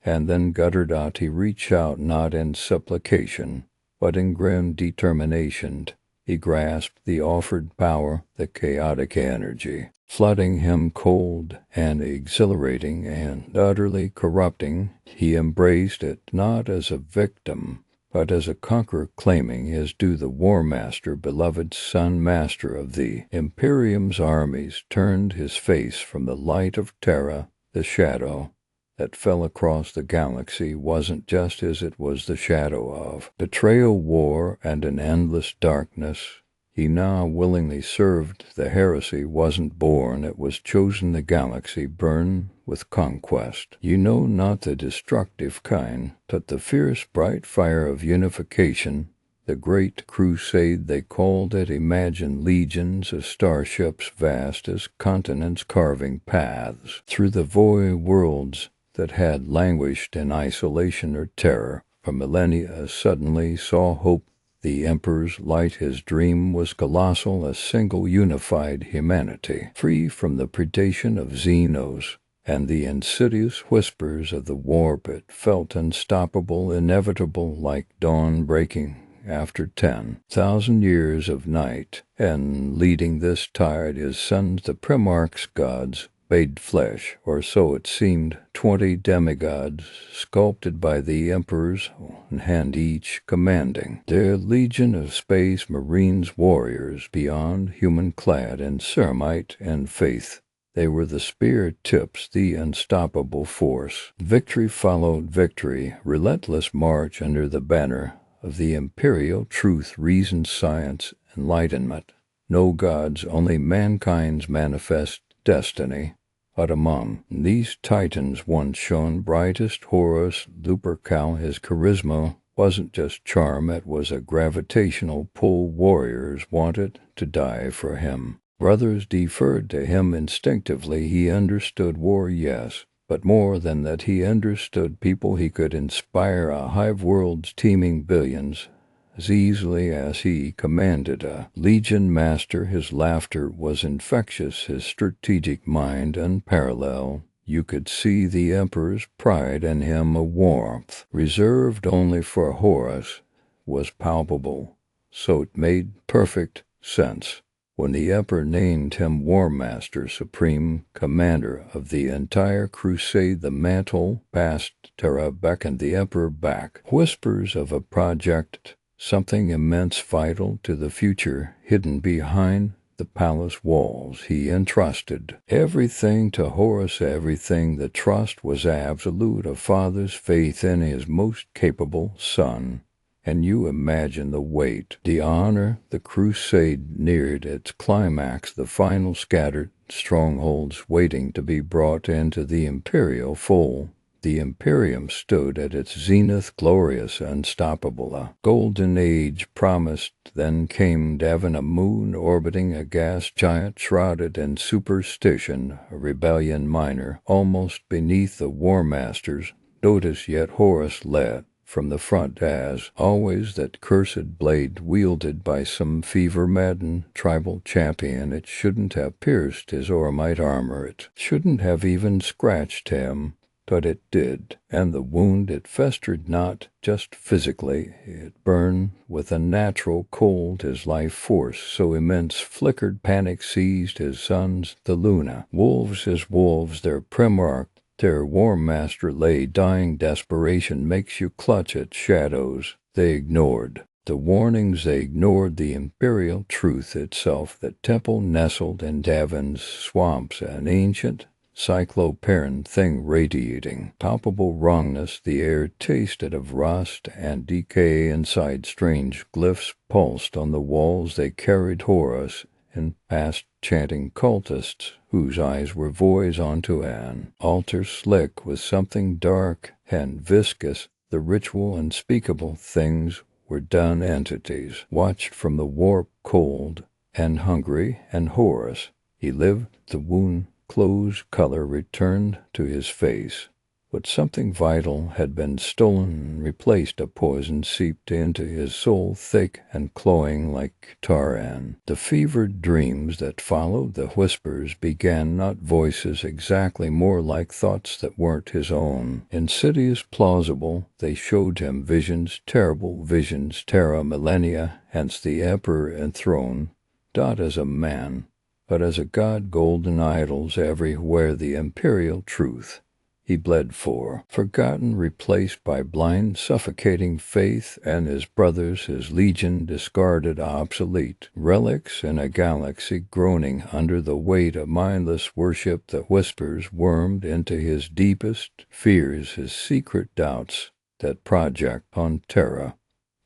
and then guttered out. He reached out, not in supplication, but in grim determination. He grasped the offered power, the chaotic energy, flooding him cold and exhilarating and utterly corrupting. He embraced it, not as a victim, but as a conqueror claiming his due. The war master, beloved son, master of the Imperium's armies, turned his face from the light of Terra. The shadow that fell across the galaxy wasn't just his, it was the shadow of betrayal, war, and an endless darkness. He now willingly served. The heresy wasn't born, it was chosen. The galaxy burned with conquest. You know, not the destructive kind, but the fierce, bright fire of unification. The great crusade, they called it. Imagine legions of starships vast as continents carving paths through the void worlds that had languished in isolation or terror for millennia, suddenly saw hope. The Emperor's light, his dream was colossal, a single unified humanity, free from the predation of Xenos and the insidious whispers of the warp. It felt unstoppable, inevitable, like dawn breaking after 10,000 years of night. And leading this tide, his sons, the Primarch's gods, made flesh, or so it seemed, 20 demigods sculpted by the Emperor's own hand, each commanding their legion of space marines, warriors beyond human, clad in ceramite and faith. They were the spear tips, the unstoppable force. Victory followed victory, relentless march under the banner of the imperial truth, reason, science, enlightenment. No gods, only mankind's manifest destiny. But among these titans one shone brightest, Horus Lupercal. His charisma wasn't just charm, it was a gravitational pull. Warriors wanted to die for him. Brothers deferred to him instinctively. He understood war, yes, but more than that, he understood people. He could inspire a hive world's teeming billions as easily as he commanded a legion master. His laughter was infectious, his strategic mind unparalleled. You could see the Emperor's pride in him. A warmth reserved only for Horus was palpable, so it made perfect sense when the Emperor named him War Master, supreme commander of the entire crusade. The mantle past Terra beckoned the Emperor back. Whispers of a project, something immense, vital to the future, hidden behind the palace walls. He entrusted everything to Horus, everything. The trust was absolute, a father's faith in his most capable son. And you imagine the weight, the honor. The crusade neared its climax, the final scattered strongholds waiting to be brought into the imperial fold. The Imperium stood at its zenith, glorious, unstoppable. A golden age promised. Then came Davin, a moon orbiting a gas giant shrouded in superstition, a rebellion minor, almost beneath the War Masters. Notice yet Horus led from the front, as always, that cursed blade wielded by some fever-maddened tribal champion. It shouldn't have pierced his Ormite armor, it shouldn't have even scratched him, but it did, and the wound, it festered not just physically, it burned with a natural cold. His life force, so immense, flickered. Panic seized his sons, the Luna. Wolves as wolves, their primarch, their war master, lay dying. Desperation makes you clutch at shadows. They ignored the warnings, they ignored the imperial truth itself. The temple nestled in Davin's swamps, an ancient cyclopean thing radiating palpable wrongness. The air tasted of rust and decay inside. Strange glyphs pulsed on the walls. They carried Horus and past chanting cultists whose eyes were voids onto an altar slick with something dark and viscous. The ritual unspeakable things were done. Entities watched from the warp, cold and hungry, and Horus, he lived. The wound closed, color returned to his face. But something vital had been stolen, replaced. A poison seeped into his soul, thick and cloying like taran. The fevered dreams that followed, the whispers, began not voices exactly, more like thoughts that weren't his own. Insidious, plausible, they showed him visions, terrible visions. Terra millennia, hence the emperor enthroned, not as a man, but as a god. Golden idols everywhere, the imperial truth he bled for, forgotten, replaced by blind, suffocating faith. And his brothers, his legion, discarded, obsolete relics in a galaxy, groaning under the weight of mindless worship. The whispers wormed into his deepest fears, his secret doubts. That project on Terra,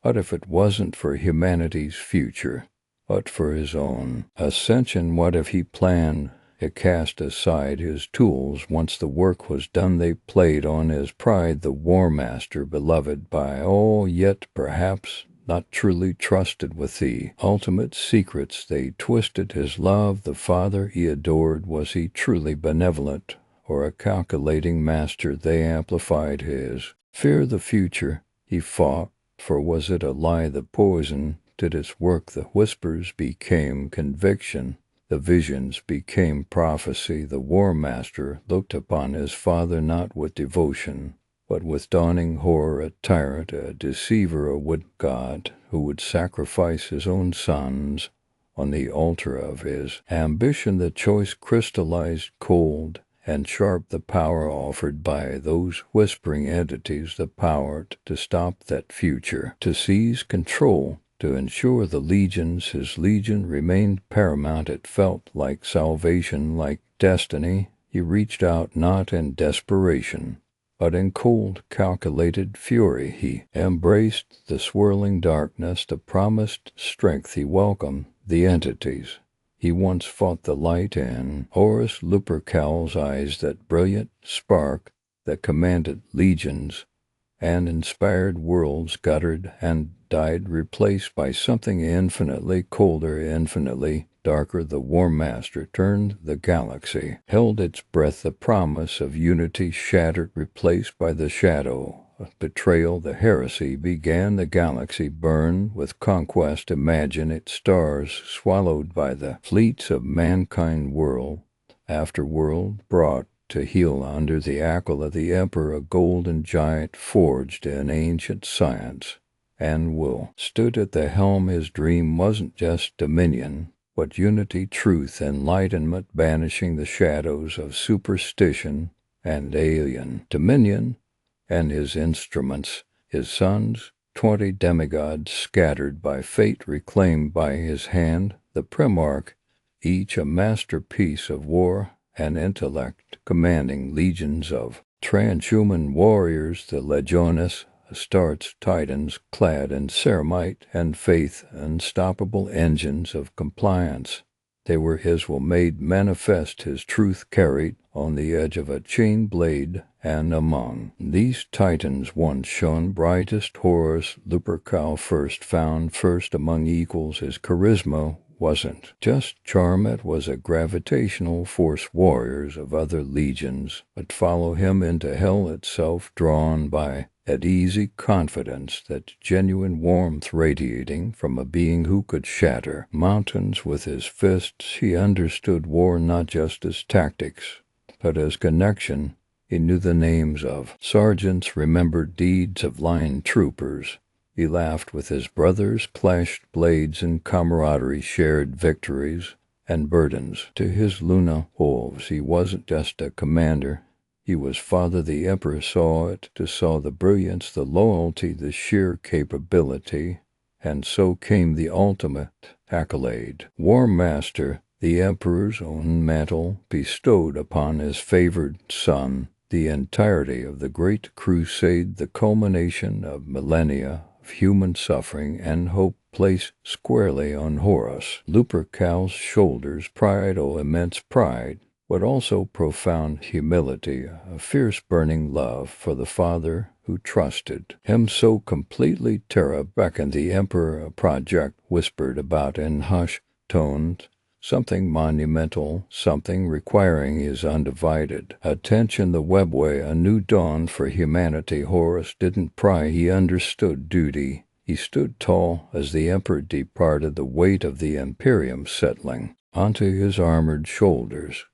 what if it wasn't for humanity's future, but for his own ascension? What if he planned it, cast aside his tools? Once the work was done, they played on his pride. The War Master, beloved by all, yet perhaps not truly trusted with the ultimate secrets. They twisted his love. The father he adored, was he truly benevolent or a calculating master? They amplified his fear. The future he fought for, was it a lie? The poison did its work. The whispers became conviction. The visions became prophecy. The War Master looked upon his father not with devotion, but with dawning horror. A tyrant, a deceiver, a wood god who would sacrifice his own sons on the altar of his ambition. The choice crystallized cold and sharp, the power offered by those whispering entities, the power to stop that future, to seize control, to ensure the legions, his legion, remained paramount. It felt like salvation, like destiny. He reached out not in desperation, but in cold, calculated fury. He embraced the swirling darkness, the promised strength. He welcomed the entities he once fought. The light in Horus Lupercal's eyes, that brilliant spark that commanded legions and inspired worlds, guttered and died, replaced by something infinitely colder, infinitely darker. The War Master turned. The galaxy held its breath. The promise of unity shattered, replaced by the shadow of betrayal. The heresy began. The galaxy burned with conquest. Imagine its stars swallowed by the fleets of mankind, world after world brought to heel under the ankle of the emperor. A golden giant forged in ancient science and will stood at the helm. His dream wasn't just dominion, but unity, truth, enlightenment, banishing the shadows of superstition and alien dominion. And his instruments, his sons, 20 demigods scattered by fate, reclaimed by his hand. The Primarch, each a masterpiece of war and intellect, commanding legions of transhuman warriors. The Legiones, Astartes, Titans, clad in ceramite and faith, unstoppable engines of compliance. They were his will made manifest, his truth carried on the edge of a chain blade, and among these titans once shone brightest Horus Lupercal first among equals. His charisma wasn't just charm, it was a gravitational force. Warriors of other legions would follow him into hell itself, drawn by that easy confidence, that genuine warmth radiating from a being who could shatter mountains with his fists. He understood war not just as tactics, but as connection. He knew the names of sergeants, remembered deeds of line troopers. He laughed with his brothers, clashed blades in camaraderie, shared victories and burdens. To his Luna wolves he wasn't just a commander. He was father. The Emperor saw it, saw the brilliance, the loyalty, the sheer capability, and so came the ultimate accolade. War Master, the Emperor's own mantle bestowed upon his favored son. The entirety of the Great Crusade, the culmination of millennia of human suffering and hope, placed squarely on Horus Lupercal's shoulders. Pride, oh immense pride, but also profound humility, a fierce burning love for the father who trusted him so completely. Terra beckoned the Emperor. A project whispered about in hushed tones, something monumental, something requiring his undivided attention. The webway, a new dawn for humanity. Horus didn't pry, he understood duty. He stood tall as the Emperor departed, the weight of the Imperium settling onto his armored shoulders.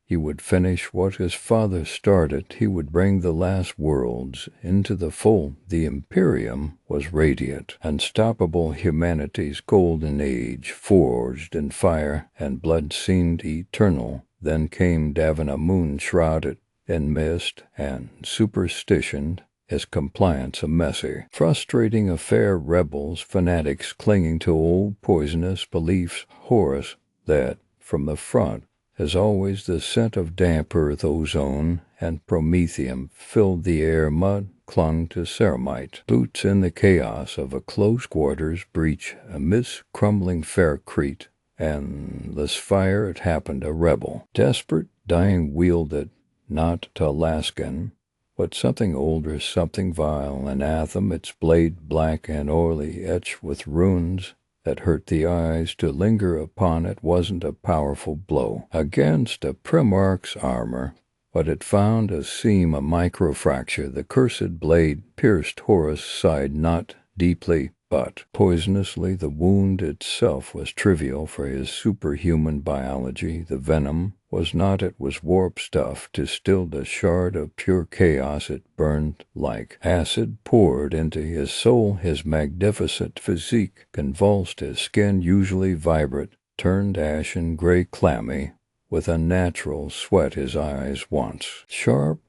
He would finish what his father started. He would bring the last worlds into the fold. The Imperium was radiant, unstoppable. Humanity's golden age, forged in fire and blood, seemed eternal. Then came Davin, a moon shrouded in mist and superstition, his compliance a messy, frustrating affair. Rebels, fanatics clinging to old poisonous beliefs. Horus led from the front. As always, the scent of damp earth, ozone, and promethium filled the air. Mud clung to ceramite boots in the chaos of a close quarters breach. Amidst crumbling faircrete and less fire, it happened. A rebel, desperate, dying, wielded not Alaskan, but something older, something vile, an atham, its blade black and oily, etched with runes that hurt the eyes. To linger upon it wasn't a powerful blow against a Primarch's armor, but it found a seam, a microfracture. The cursed blade pierced Horus' side, not deeply, but poisonously. The wound itself was trivial for his superhuman biology. The venom was not, it was warp stuff, distilled, a shard of pure chaos. It burned like acid, poured into his soul. His magnificent physique convulsed. His skin, usually vibrant, turned ashen gray, clammy with unnatural sweat. His eyes, once sharp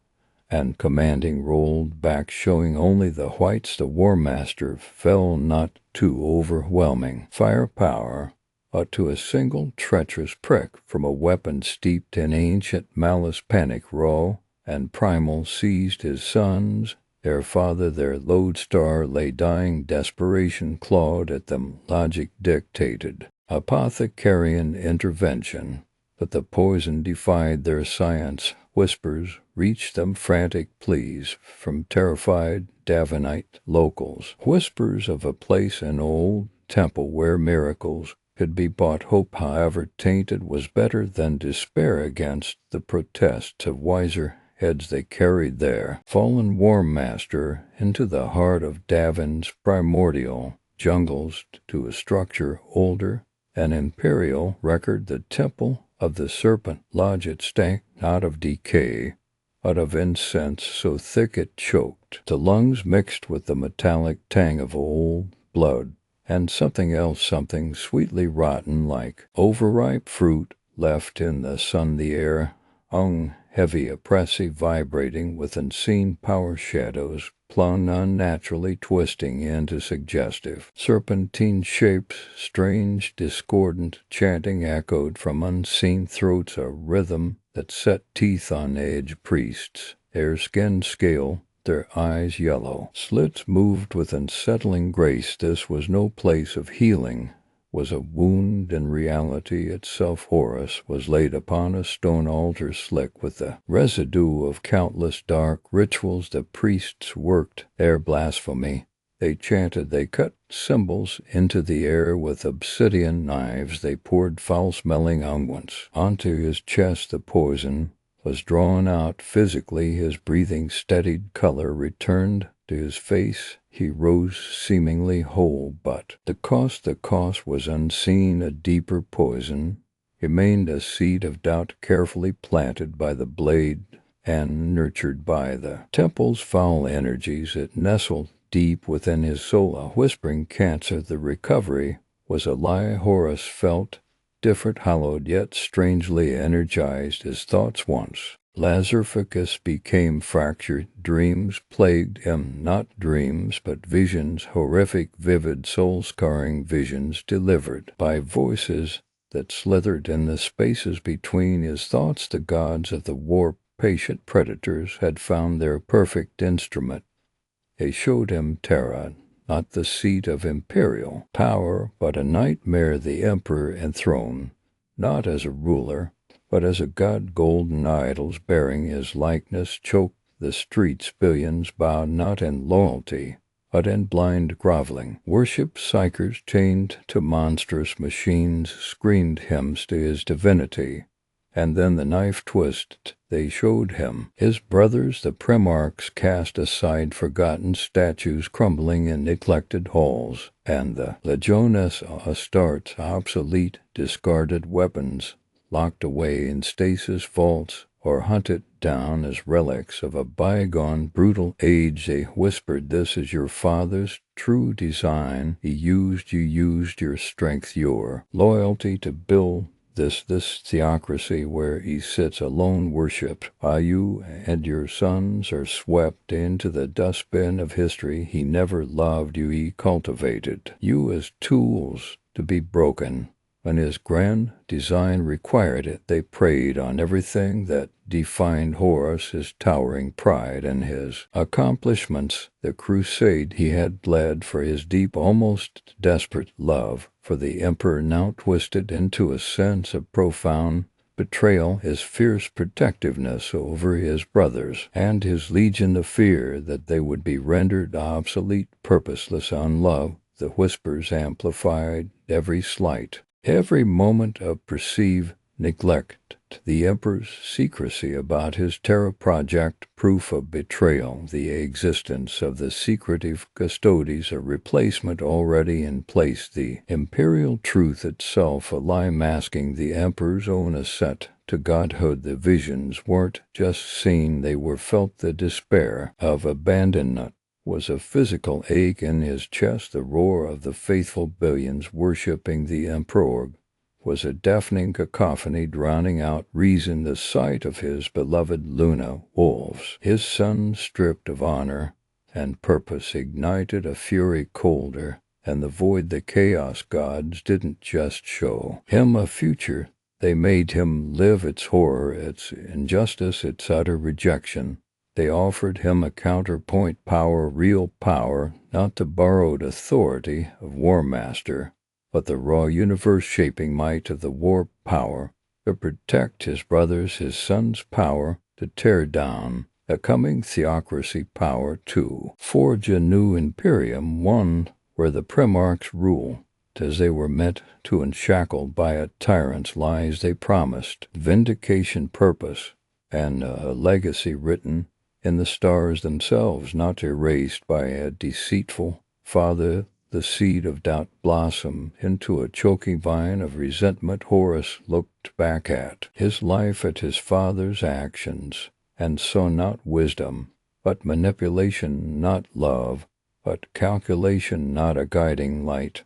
and commanding, rolled back, showing only the whites. The War Master fell not to overwhelming firepower, but to a single treacherous prick from a weapon steeped in ancient malice. Panic, raw and primal, seized his sons. Their father, their lodestar, lay dying. Desperation clawed at them. Logic dictated apothecarian intervention, but the poison defied their science. Whispers reached them, frantic pleas from terrified Davinite locals. Whispers of a place, an old temple where miracles could be bought. Hope, however tainted, was better than despair. Against the protests of wiser heads, they carried their fallen War Master into the heart of Davin's primordial jungles, to a structure older, an imperial record, the Temple of the Serpent Lodge. It stank not of decay, but of incense so thick it choked the lungs, mixed with the metallic tang of old blood and something else, something sweetly rotten, like overripe fruit left in the sun. The air hung heavy, oppressive, vibrating with unseen power. Shadows clung unnaturally, twisting into suggestive serpentine shapes. Strange, discordant chanting echoed from unseen throats, a rhythm that set teeth on edge. Priests, their skin scale, their eyes yellow slits, moved with unsettling grace. This was no place of healing, was a wound in reality itself. Horus was laid upon a stone altar slick with the residue of countless dark rituals the priests worked their blasphemy. They chanted, they cut symbols into the air with obsidian knives, they poured foul-smelling unguents onto his chest. The poison was drawn out physically, his breathing steadied, color returned to his face. He rose seemingly whole, but the cost was unseen. A deeper poison remained, a seed of doubt carefully planted by the blade and nurtured by the temple's foul energies. It nestled deep within his soul, a whispering cancer. The recovery was a lie. Horus felt different, hollowed, yet strangely energized. His thoughts once Lazarus became fractured. Dreams plagued him, not dreams, but visions, horrific, vivid, soul-scarring visions delivered by voices that slithered in the spaces between his thoughts. The gods of the war, patient predators, had found their perfect instrument. They showed him Terra, not the seat of imperial power, but a nightmare. The emperor enthroned, not as a ruler, but as a god. Golden idols bearing his likeness choked the streets. Billions bowed not in loyalty, but in blind groveling worship. Psychers chained to monstrous machines screamed hymns to his divinity. And then the knife twist they showed him his brothers, the Primarchs, cast aside, forgotten statues crumbling in neglected halls, and the Legiones Astartes, obsolete, discarded weapons, locked away in stasis vaults or hunted down as relics of a bygone brutal age. They whispered, this is your father's true design. You used your strength, your loyalty to build this theocracy where he sits alone, worshipped, while you and your sons are swept into the dustbin of history. He never loved you, he cultivated you as tools to be broken. When his grand design required it, they preyed on everything that defined Horus, his towering pride and his accomplishments. The crusade he had led for his deep, almost desperate love for the emperor now twisted into a sense of profound betrayal. His fierce protectiveness over his brothers and his legion, the fear that they would be rendered obsolete, purposeless, unloved. The whispers amplified every slight, every moment of perceived neglect. The emperor's secrecy about his Terra project, proof of betrayal. The existence of the secretive custodies, a replacement already in place. The imperial truth itself, a lie masking the emperor's own ascent to godhood. The visions weren't just seen, they were felt. The despair of abandonment was a physical ache in his chest. The roar of the faithful billions worshipping the emperor was a deafening cacophony, drowning out reason. The sight of his beloved Luna wolves, his son stripped of honor and purpose, ignited a fury colder than the void. The chaos gods didn't just show him a future, they made him live its horror, its injustice, its utter rejection. They offered him a counterpoint, power, real power, not the borrowed authority of War Master, but the raw universe-shaping might of the war power, to protect his brothers, his son's power, to tear down a coming theocracy, power to forge a new imperium, one where the Primarchs rule as they were meant to, unshackled by a tyrant's lies. They promised vindication, purpose, and a legacy written in the stars themselves, not erased by a deceitful father. The seed of doubt blossomed into a choking vine of resentment. Horus looked back at his life, at his father's actions, and saw not wisdom, but manipulation, not love, but calculation, not a guiding light,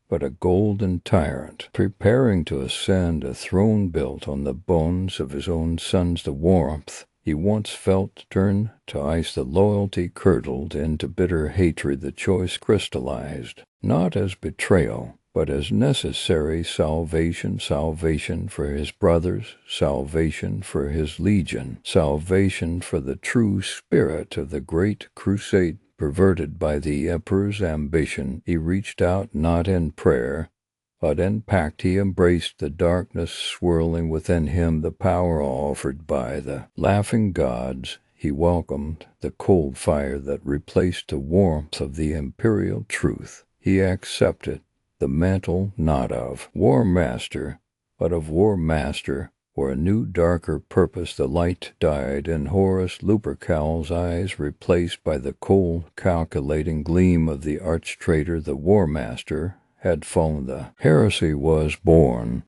but a golden tyrant, preparing to ascend a throne built on the bones of his own sons. The warmth he once felt turned to ice, the loyalty curdled into bitter hatred. The choice crystallized, not as betrayal, but as necessary salvation. Salvation for his brothers, salvation for his legion, salvation for the true spirit of the great crusade. Perverted by the emperor's ambition, he reached out not in prayer, But in pact he embraced the darkness swirling within him, the power offered by the laughing gods. He welcomed the cold fire that replaced the warmth of the imperial truth. He accepted the mantle not of War Master, but of War Master. For a new darker purpose the light died in Horus Lupercal's eyes, replaced by the cold, calculating gleam of the arch-traitor. The War Master had fallen. The heresy was born.